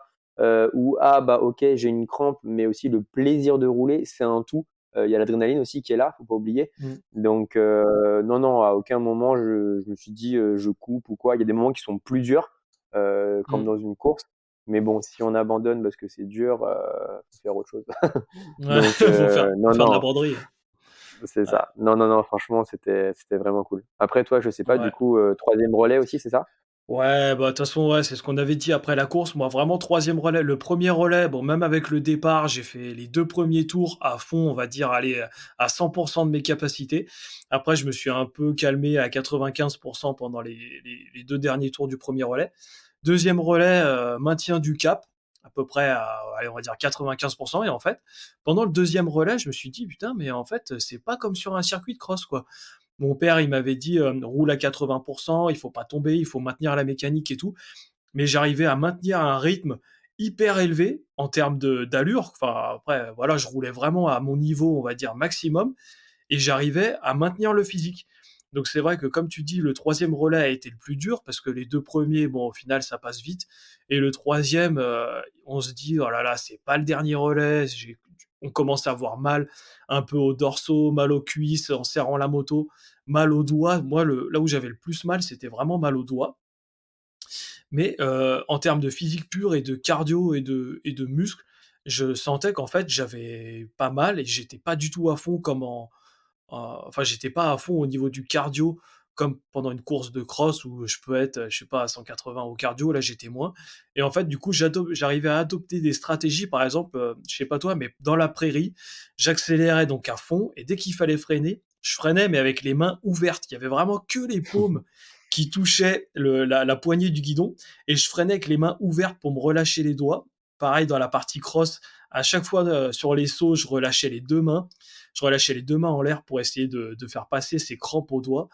ou ah bah ok, j'ai une crampe, mais aussi le plaisir de rouler, c'est un tout. Il y a l'adrénaline aussi qui est là, faut pas oublier. Mm. Donc non, non, à aucun moment je me suis dit je coupe ou quoi. Il y a des moments qui sont plus durs, comme Mm. dans une course. Mais bon, si on abandonne parce que c'est dur, faut faire autre chose. Ouais, Donc faut non, faire de la non, broderie. c'est Ouais. ça. Non, non, non, franchement, c'était vraiment cool. Après toi, je sais pas, du Ouais. coup, troisième relais aussi, c'est ça? Ouais, bah, de toute façon, ouais, c'est ce qu'on avait dit après la course. Moi, vraiment, troisième relais. Le premier relais, bon, même avec le départ, j'ai fait les 2 premiers tours à fond, on va dire, aller à 100% de mes capacités. Après, je me suis un peu calmé à 95% pendant les 2 derniers tours du premier relais. Deuxième relais, maintien du cap, à peu près à, allez, on va dire 95%. Et en fait, pendant le deuxième relais, je me suis dit, putain, mais en fait, c'est pas comme sur un circuit de cross, quoi. Mon père, il m'avait dit, roule à 80%, il faut pas tomber, il faut maintenir la mécanique et tout. Mais j'arrivais à maintenir un rythme hyper élevé en termes d'allure. Enfin, après, voilà, je roulais vraiment à mon niveau, on va dire, maximum, et j'arrivais à maintenir le physique. Donc c'est vrai que, comme tu dis, le troisième relais a été le plus dur, parce que les 2 premiers, bon, au final, ça passe vite. Et le troisième, on se dit, oh là là, c'est pas le dernier relais. On commence à avoir mal un peu au dorsaux, mal aux cuisses en serrant la moto, mal aux doigts. Moi, là où j'avais le plus mal, c'était vraiment mal aux doigts. Mais en termes de physique pure et de cardio et de muscles, je sentais qu'en fait, j'avais pas mal et j'étais pas du tout à fond comme enfin, j'étais pas à fond au niveau du cardio comme pendant une course de cross où je peux être, je sais pas, à 180 au cardio. Là, j'étais moins. Et en fait, du coup, j'arrivais à adopter des stratégies. Par exemple, je sais pas toi, mais dans la prairie, j'accélérais donc à fond et dès qu'il fallait freiner, je freinais, mais avec les mains ouvertes. Il y avait vraiment que les paumes qui touchaient la poignée du guidon, et je freinais avec les mains ouvertes pour me relâcher les doigts. Pareil dans la partie cross, à chaque fois sur les sauts, je relâchais les 2 mains. Je relâchais les 2 mains en l'air pour essayer de faire passer ces crampes aux doigts.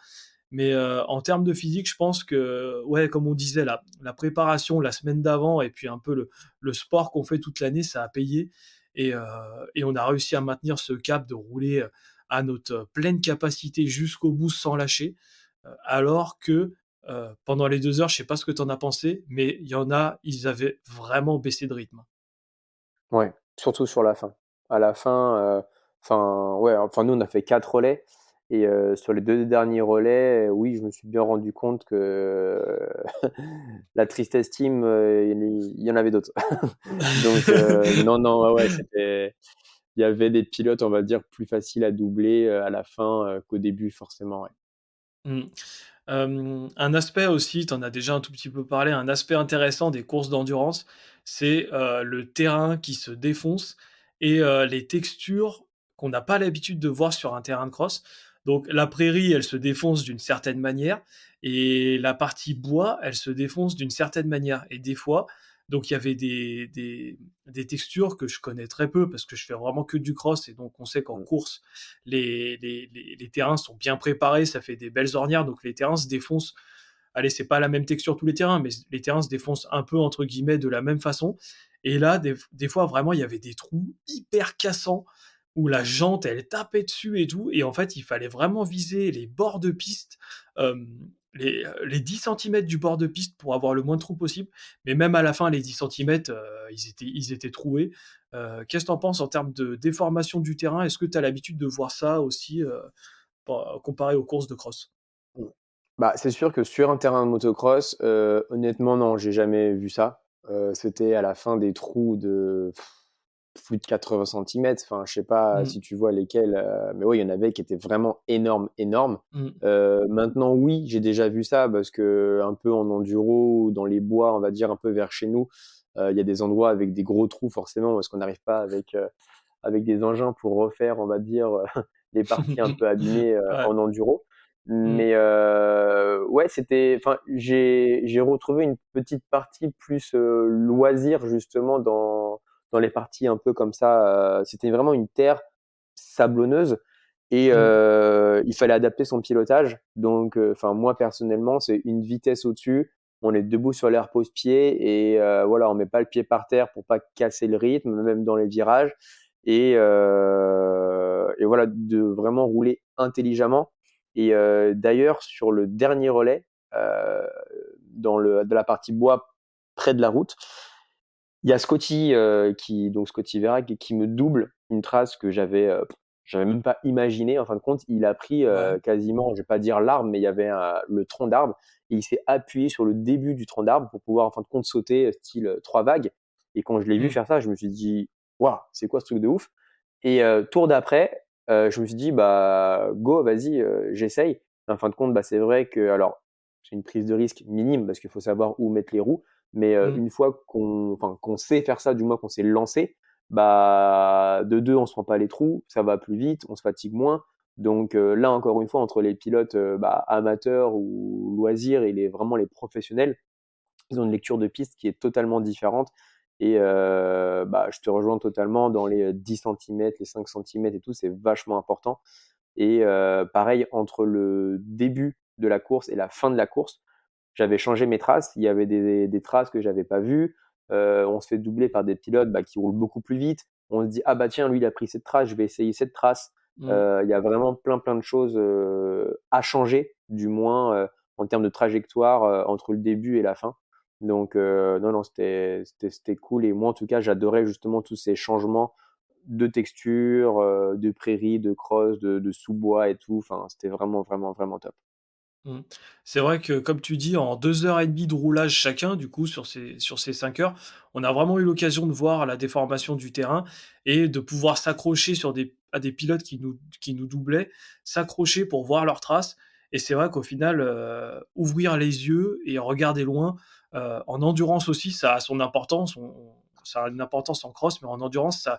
Mais en termes de physique, je pense que, ouais, comme on disait, la préparation la semaine d'avant et puis un peu le sport qu'on fait toute l'année, ça a payé. Et on a réussi à maintenir ce cap de rouler à notre pleine capacité jusqu'au bout sans lâcher. Alors que pendant les 2 heures, je sais pas ce que tu en as pensé, mais il y en a, ils avaient vraiment baissé de rythme. Ouais, surtout sur la fin. À la fin, enfin, ouais, enfin, nous, on a fait 4 relais Et sur les 2 derniers relais, oui, je me suis bien rendu compte que la tristesse team, il y en avait d'autres. Donc non, non, ouais, ouais, il y avait des pilotes, on va dire, plus faciles à doubler, à la fin, qu'au début forcément, ouais. Mmh. Un aspect aussi, tu en as déjà un tout petit peu parlé, un aspect intéressant des courses d'endurance, c'est, le terrain qui se défonce et les textures qu'on n'a pas l'habitude de voir sur un terrain de cross. Donc la prairie, elle se défonce d'une certaine manière et la partie bois, elle se défonce d'une certaine manière et des fois, donc il y avait des textures que je connais très peu parce que je fais vraiment que du cross et donc on sait qu'en Mmh. course, les terrains sont bien préparés, ça fait des belles ornières, donc les terrains se défoncent. Allez, c'est pas la même texture tous les terrains, mais les terrains se défoncent un peu entre guillemets de la même façon. Et là, des fois, vraiment, il y avait des trous hyper cassants où la jante, elle tapait dessus et tout. Et en fait, il fallait vraiment viser les bords de piste, les 10 centimètres du bord de piste pour avoir le moins de trous possible. Mais même à la fin, les 10 centimètres, ils étaient troués. Qu'est-ce que tu en penses en termes de déformation du terrain? Est-ce que tu as l'habitude de voir ça aussi, comparé aux courses de cross? Mmh. Bah, c'est sûr que sur un terrain de motocross, honnêtement, non, j'ai jamais vu ça. C'était à la fin des trous de plus de 80 centimètres. Enfin, je sais pas Mmh, si tu vois lesquels, mais oui, il y en avait qui étaient vraiment énormes, énormes. mmh, Maintenant, oui, j'ai déjà vu ça parce que un peu en enduro ou dans les bois, on va dire un peu vers chez nous, il y a des endroits avec des gros trous forcément parce qu'on n'arrive pas avec des engins pour refaire, on va dire, les parties un peu abîmées, ouais, en enduro. mmh, Mais ouais, enfin, j'ai retrouvé une petite partie plus, loisir justement dans les parties un peu comme ça, c'était vraiment une terre sablonneuse et mmh, il fallait adapter son pilotage. Donc enfin moi personnellement, c'est une vitesse au-dessus, on est debout sur l'air pose-pied et voilà, on met pas le pied par terre pour pas casser le rythme, même dans les virages et voilà, de vraiment rouler intelligemment et d'ailleurs sur le dernier relais, heu, dans la partie bois près de la route, il y a Scotty, donc Scotty Verhaeghe qui me double une trace que j'avais même pas imaginé. En fin de compte, il a pris, ouais, quasiment, je vais pas dire l'arbre, mais il y avait le tronc d'arbre et il s'est appuyé sur le début du tronc d'arbre pour pouvoir, en fin de compte, sauter, style, 3 vagues et quand je l'ai vu mmh, faire ça, je me suis dit: «Waouh, c'est quoi ce truc de ouf?» et tour d'après, je me suis dit: «Bah, go, vas-y, j'essaye». En fin de compte, bah, c'est vrai que alors, c'est une prise de risque minime parce qu'il faut savoir où mettre les roues, mais mmh. une fois qu'on sait faire ça, du moins qu'on s'est lancé, bah, de 2 on se prend pas les trous, ça va plus vite, on se fatigue moins. Donc là, encore une fois, entre les pilotes, bah, amateurs ou loisirs et les professionnels, ils ont une lecture de piste qui est totalement différente et bah, je te rejoins totalement dans les, 10 centimètres, les 5 centimètres et tout, c'est vachement important et pareil entre le début de la course et la fin de la course, j'avais changé mes traces. Il y avait des traces que j'avais pas vues. On se fait doubler par des pilotes, bah, qui roulent beaucoup plus vite. On se dit: «Ah bah tiens, lui, il a pris cette trace, je vais essayer cette trace». Mmh. Il y a vraiment plein, plein de choses, à changer, du moins, en termes de trajectoire, entre le début et la fin. Donc non, non, c'était cool et moi, en tout cas, j'adorais justement tous ces changements de texture, de prairie, de crosse, de sous-bois et tout. Enfin, c'était vraiment, vraiment, vraiment top. Mmh. C'est vrai que comme tu dis, en 2 heures et demie de roulage chacun, du coup, sur ces 5 heures, on a vraiment eu l'occasion de voir la déformation du terrain et de pouvoir s'accrocher à des pilotes qui nous doublaient, s'accrocher pour voir leurs traces et c'est vrai qu'au final, ouvrir les yeux et regarder loin, en endurance aussi, ça a son importance. Ça a une importance en cross, mais en endurance,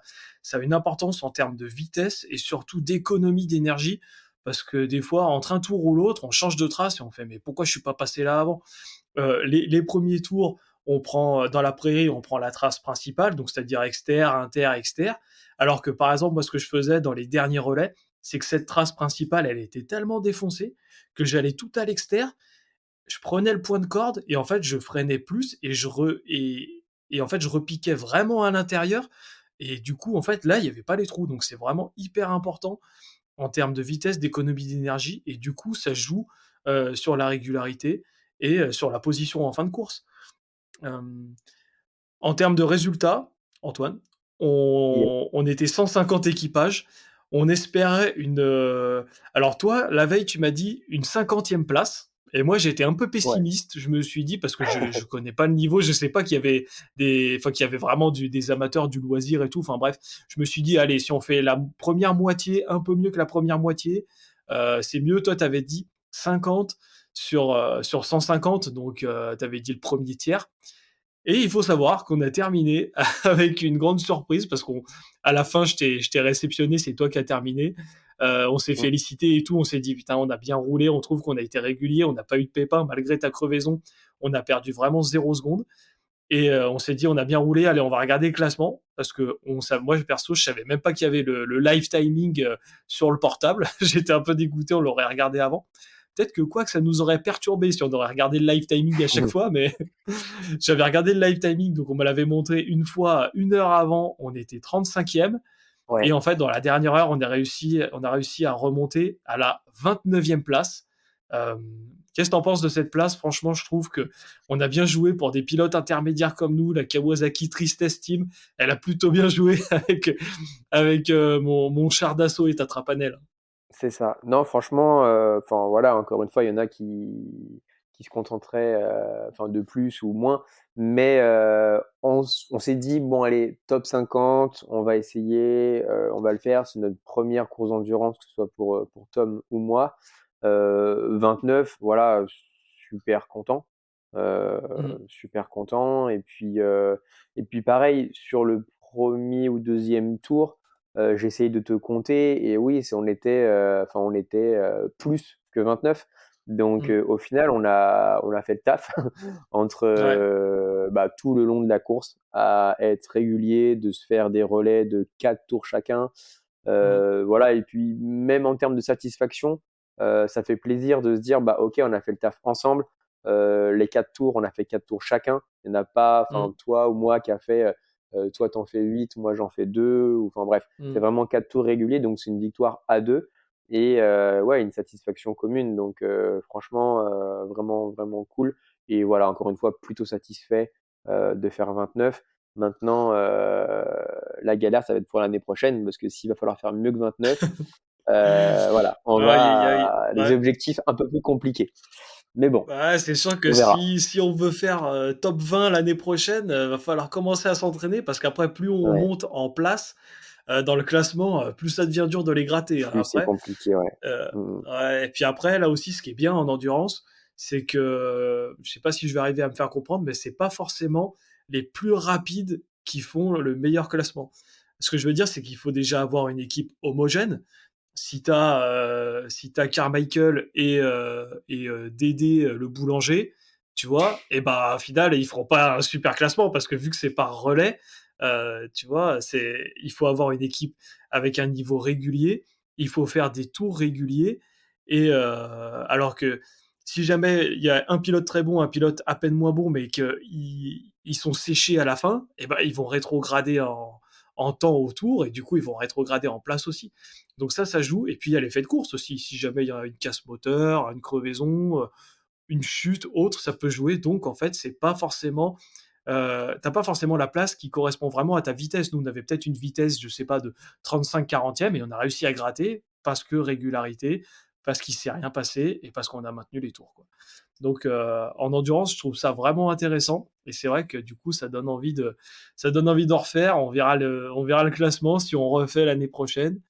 ça a une importance en termes de vitesse et surtout d'économie d'énergie parce que des fois, entre un tour ou l'autre, on change de trace et on fait: «Mais pourquoi je suis pas passé là avant?» Les premiers tours, on prend, dans la prairie, on prend la trace principale, donc c'est-à-dire exter, inter, exter. Alors que, par exemple, moi, ce que je faisais dans les derniers relais, c'est que cette trace principale, elle était tellement défoncée que j'allais tout à l'exter, je prenais le point de corde et en fait, je freinais plus et en fait, je repiquais vraiment à l'intérieur et du coup, en fait, là, il y avait pas les trous, donc c'est vraiment hyper important en termes de vitesse, d'économie d'énergie et du coup, ça joue, sur la régularité et sur la position en fin de course. Hem, En termes de résultats, Antoine, Et on était 150 équipages. on espérait alors toi, la veille, tu m'as dit une 50e place. Et moi, j'étais un peu Ouais. pessimiste. Je me suis dit, parce que je connais pas le niveau, je sais pas qu'il y avait qu'il y avait vraiment des amateurs du loisir et tout. Enfin bref, je me suis dit, allez, si on fait la première moitié, un peu mieux que la première moitié, c'est mieux. Toi, t'avais dit 50 sur 150, donc t'avais dit le premier tiers. Et il faut savoir qu'on a terminé avec une grande surprise parce qu'à la fin, je t'ai réceptionné, c'est toi qui as terminé. On s'est Mm. félicité et tout, on s'est dit putain, on a bien roulé, on trouve qu'on a été régulier, on n'a pas eu de pépin malgré ta crevaison, on a perdu vraiment 0 seconde. Et on s'est dit on a bien roulé, allez, on va regarder le classement parce que moi perso, je savais même pas qu'il y avait le live timing sur le portable. J'étais un peu dégoûté, on l'aurait regardé avant. Peut-être que ça nous aurait perturbé si on aurait regardé le live timing à chaque fois, mais j'avais regardé le live timing, donc on me l'avait montré une fois, 1 heure avant, on était 35e. Et Ouais. en fait, dans la dernière heure, on a réussi à remonter à la 29e place. Euh, Qu'est-ce que t'en penses de cette place? Franchement, je trouve que on a bien joué pour des pilotes intermédiaires comme nous. La Kawasaki Tristesse Team, elle a plutôt bien joué avec mon char d'assaut et Tatrapanel. C'est ça. Non, franchement, enfin voilà, encore une fois, il y en a qui se contenteraient, enfin de plus ou moins, mais on s'est dit bon, allez, top 50, on va essayer, on va le faire. C'est notre première course d'endurance, que ce soit pour Tom ou moi. 29, voilà, super content, euh, Mm, super content. Et puis pareil sur le premier ou deuxième tour. J'essaye de te compter et oui, on était plus que 29. Donc mm. au final, on a fait le taf entre Ouais. tout le long de la course à être régulier, de se faire des relais de 4 tours chacun. Mm, Voilà, et puis même en termes de satisfaction, ça fait plaisir de se dire, bah ok, on a fait le taf ensemble. Les 4 tours, on a fait 4 tours chacun. Il n'y en a pas, enfin mm, toi ou moi qui a fait toi, t'en fais 8, moi, j'en fais 2. Enfin bref, c'est mm. vraiment 4 tours réguliers, donc c'est une victoire à 2. Et ouais, une satisfaction commune. Donc franchement, vraiment, vraiment cool. Et voilà, encore une fois, plutôt satisfait de faire 29. Maintenant, la galère, ça va être pour l'année prochaine, parce que s'il va falloir faire mieux que 29, voilà, on Aïe, aïe, aïe. va les Ouais. objectifs un peu plus compliqués. Mais bon, Ouais, c'est sûr que on verra. si on veut faire top 20 l'année prochaine, va falloir commencer à s'entraîner parce qu'après, plus on Ouais, monte en place dans le classement, plus ça devient dur de les gratter, hein, plus c'est après. compliqué, ouais. Euh, Mm. ouais, et puis après, là aussi, ce qui est bien en endurance, c'est que, je sais pas si je vais arriver à me faire comprendre, mais c'est pas forcément les plus rapides qui font le meilleur classement. Ce que je veux dire, c'est qu'il faut déjà avoir une équipe homogène. Si t'as Carmichael et Dédé le boulanger, tu vois, et bah au final ils feront pas un super classement parce que vu que c'est par relais, tu vois, il faut avoir une équipe avec un niveau régulier, il faut faire des tours réguliers et alors que si jamais il y a un pilote très bon, un pilote à peine moins bon, mais qu'ils sont séchés à la fin, et ben ils vont rétrograder en temps au tour et du coup ils vont rétrograder en place aussi. Donc ça joue. Et puis il y a l'effet de course aussi. Si jamais il y a une casse moteur, une crevaison, une chute, autre, ça peut jouer. Donc en fait, c'est pas forcément, t'as pas forcément la place qui correspond vraiment à ta vitesse. Nous, on avait peut-être une vitesse, je sais pas, de 35-40e et on a réussi à gratter parce que régularité, parce qu'il s'est rien passé et parce qu'on a maintenu les tours, quoi. Donc en endurance, je trouve ça vraiment intéressant et c'est vrai que du coup, ça donne envie d'en refaire. On verra le classement si on refait l'année prochaine.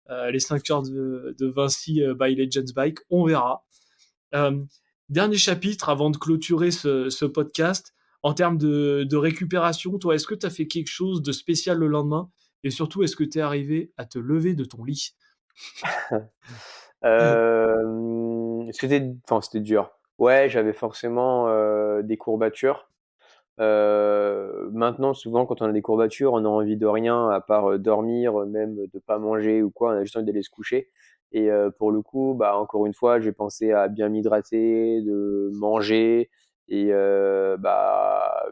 Les 5 heures de Vinci by Legends Bike, on verra. Euh, Dernier chapitre avant de clôturer ce podcast. En termes de récupération, toi, est-ce que tu as fait quelque chose de spécial le lendemain? Et surtout, est-ce que tu es arrivé à te lever de ton lit? C'était dur. Ouais, j'avais forcément des courbatures. Maintenant, souvent, quand on a des courbatures, on a envie de rien à part dormir, même de pas manger ou quoi. On a juste envie d'aller se coucher. Et pour le coup, bah, encore une fois, j'ai pensé à bien m'hydrater, de manger. Et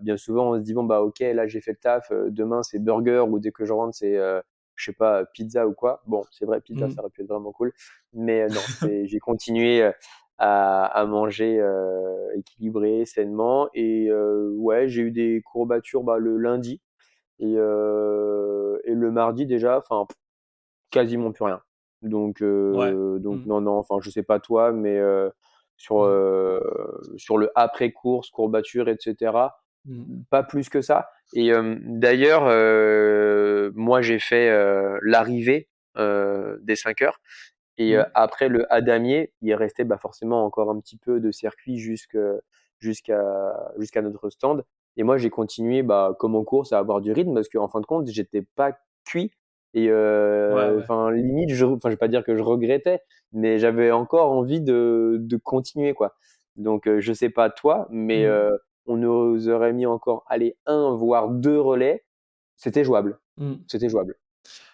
bien souvent, on se dit, bon, bah, ok, là, j'ai fait le taf. Demain, c'est burger ou dès que je rentre, c'est, je sais pas, pizza ou quoi. Bon, c'est vrai, pizza, Mm. ça aurait pu être vraiment cool. Mais non, j'ai continué à manger équilibré, sainement. Et ouais, j'ai eu des courbatures le lundi et le mardi déjà, enfin quasiment plus rien. Ouais. Donc Mmh. non, non, enfin, je sais pas toi, mais sur, Mmh. sur le après course, courbature et cetera, Mmh. pas plus que ça. Et d'ailleurs, moi, j'ai fait, l'arrivée, des 5 heures. Et Mmh. après le A damier, il restait, bah, forcément encore un petit peu de circuit jusqu'à notre stand. Et moi, j'ai continué, bah, comme en course, à avoir du rythme parce qu'en fin de compte, j'étais pas cuit. Et Ouais, ouais. enfin, limite, je vais pas dire que je regrettais, mais j'avais encore envie de continuer, quoi. Donc je sais pas toi, mais Mmh. on nous aurait mis encore, allez, un voire 2 relais, c'était jouable. Mmh. C'était jouable.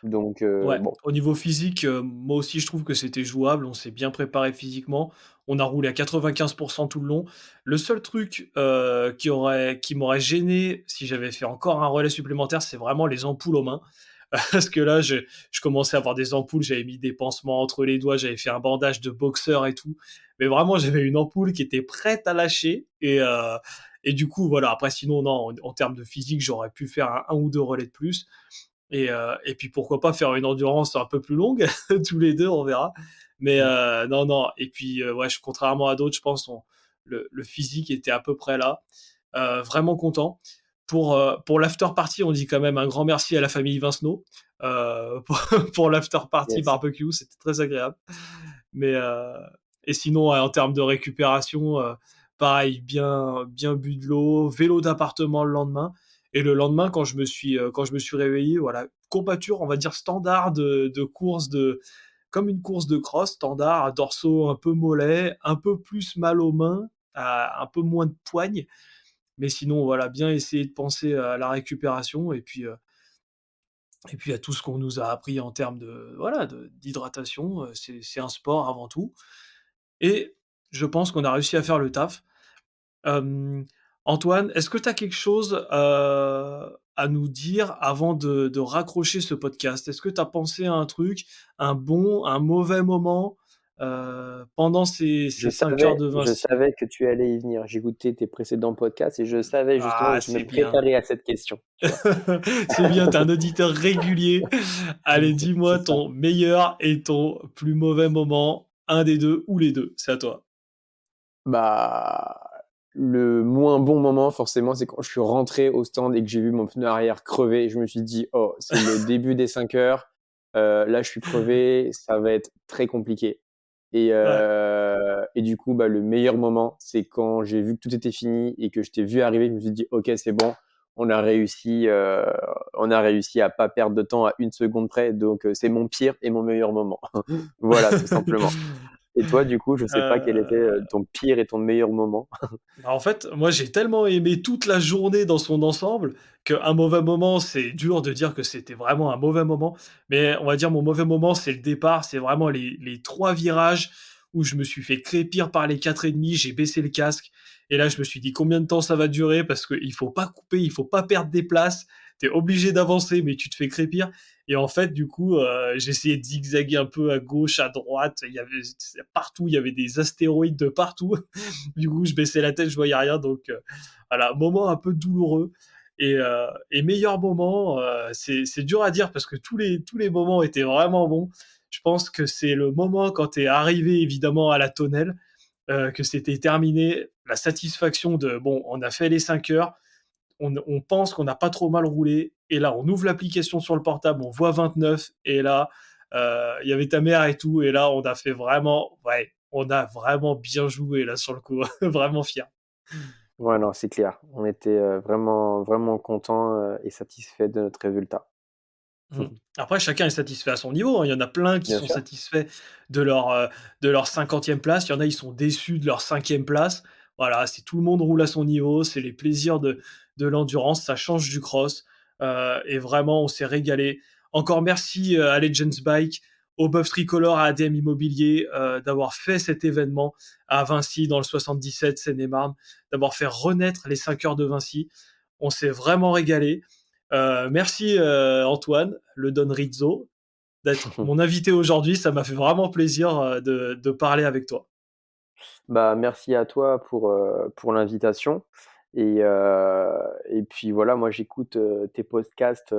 Donc Ouais, bon, au niveau physique, moi aussi je trouve que c'était jouable. On s'est bien préparé physiquement. On a roulé à 95 tout le long. Le seul truc, qui m'aurait gêné si j'avais fait encore un relais supplémentaire, c'est vraiment les ampoules aux mains. Parce que là, je commençais à avoir des ampoules, j'avais mis des pansements entre les doigts, j'avais fait un bandage de boxeur et tout. Mais vraiment, j'avais une ampoule qui était prête à lâcher et du coup, voilà. Après sinon, non, en termes de physique, j'aurais pu faire un ou 2 relais de plus. Et puis pourquoi pas faire une endurance un peu plus longue, tous les deux, on verra. Mais non, non. Et puis ouais, contrairement à d'autres, je pense, le physique était à peu près là. Vraiment content. Pour l'after party, on dit quand même un grand merci à la famille Vincenot pour l'after party yes. barbecue, c'était très agréable. Mais et sinon, ouais, en termes de récupération, pareil, bien bu de l'eau, vélo d'appartement le lendemain. Et le lendemain, quand je me suis réveillé, voilà, courbature, on va dire standard de course comme une course de cross standard, dorsaux un peu mollet, un peu plus mal aux mains, un peu moins de poigne. Mais sinon, voilà, bien essayer de penser à la récupération et puis à tout ce qu'on nous a appris en termes d'hydratation. C'est un sport avant tout. Et je pense qu'on a réussi à faire le taf. Hem, Antoine, est-ce que tu as quelque chose, à nous dire avant de raccrocher ce podcast? Est-ce que tu as pensé à un truc, un mauvais moment, pendant ces 5 heures de Je Vinci? savais que tu allais y venir. J'ai écouté tes précédents podcasts et je savais justement, je Ah, me suis c'est même bien. préparé à cette question, tu vois? C'est bien, tu es un auditeur régulier. Allez, C'est dis-moi ça. ton meilleur et ton plus mauvais moment, un des 2 ou les 2, c'est à toi. Bah, le moins bon moment forcément, c'est quand je suis rentré au stand et que j'ai vu mon pneu arrière crever. Je me suis dit: «Oh, c'est le début des 5 heures, là je suis crevé, ça va être très compliqué». Ouais. Et du coup, bah, le meilleur moment, c'est quand j'ai vu que tout était fini et que je t'ai vu arriver, je me suis dit: «OK, c'est bon, on a réussi, heu, on a réussi à pas perdre de temps à une seconde près, donc c'est mon pire et mon meilleur moment». Voilà, tout simplement. Et toi, du coup, je sais pas quel était, Heu ton pire et ton meilleur moment? Bah, en fait, moi, j'ai tellement aimé toute la journée dans son ensemble qu'un mauvais moment, c'est dur de dire que c'était vraiment un mauvais moment. Mais on va dire mon mauvais moment, c'est le départ, c'est vraiment les 3 virages où je me suis fait crépir par les 4,5, j'ai baissé le casque et là, je me suis dit: «Combien de temps ça va durer?» parce qu'il faut pas couper, il faut pas perdre des places. Tu es obligé d'avancer, mais tu te fais crépir et en fait, du coup, j'ai essayé de zigzaguer un peu à gauche, à droite. Il y avait des astéroïdes de partout. Du coup, je baissais la tête, je voyais rien. Donc, voilà, moment un peu douloureux. Et meilleur moment, c'est dur à dire parce que tous les moments étaient vraiment bons. Je pense que c'est le moment quand tu es arrivé évidemment à la tonnelle, que c'était terminé, la satisfaction de bon, on a fait les 5 heures, on pense qu'on n'a pas trop mal roulé, et là, on ouvre l'application sur le portable, on voit 29, et là, il y avait ta mère et tout, et là, on a fait vraiment, ouais, on a vraiment bien joué là sur le coup, vraiment fier. Ouais, non, c'est clair. On était, vraiment vraiment contents, et satisfaits de notre résultat. Mmh. Après, chacun est satisfait à son niveau, hein. Il y en a plein qui Bien sont sûr. satisfaits de leur 50e place. Il y en a, ils sont déçus de leur 5e place. Voilà, c'est tout le monde roule à son niveau, c'est les plaisirs de l'endurance, ça change du cross, et vraiment, on s'est régalé. Encore merci, à Legends Bike, au Bœuf Tricolore, à ADM Immobilier, d'avoir fait cet événement à Vinci, dans le 77 Seine-et-Marne, d'avoir fait renaître les 5 heures de Vinci. On s'est vraiment régalé. Merci, Antoine, le Don Rizzo, d'être mon invité aujourd'hui. Ça m'a fait vraiment plaisir, de parler avec toi. Bah, merci à toi pour l'invitation. Et puis voilà, moi j'écoute, tes podcasts,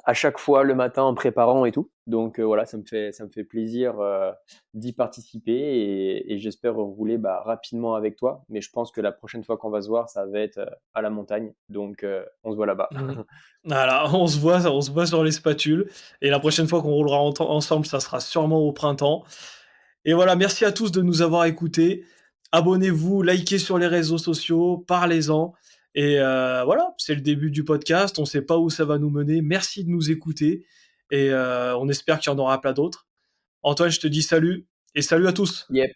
à chaque fois le matin en préparant et tout. Donc voilà, ça me fait plaisir d'y participer et j'espère rouler rapidement avec toi. Mais je pense que la prochaine fois qu'on va se voir, ça va être à la montagne. Donc on se voit là-bas. Mmh. Voilà, on se voit sur les spatules et la prochaine fois qu'on roulera ensemble, ça sera sûrement au printemps. Et voilà, merci à tous de nous avoir écoutés. Abonnez-vous, likez sur les réseaux sociaux, parlez-en. Et voilà, c'est le début du podcast. On ne sait pas où ça va nous mener. Merci de nous écouter. Et on espère qu'il y en aura plein d'autres. Antoine, je te dis salut et salut à tous. Yep.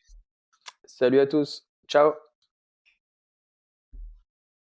Salut à tous. Ciao.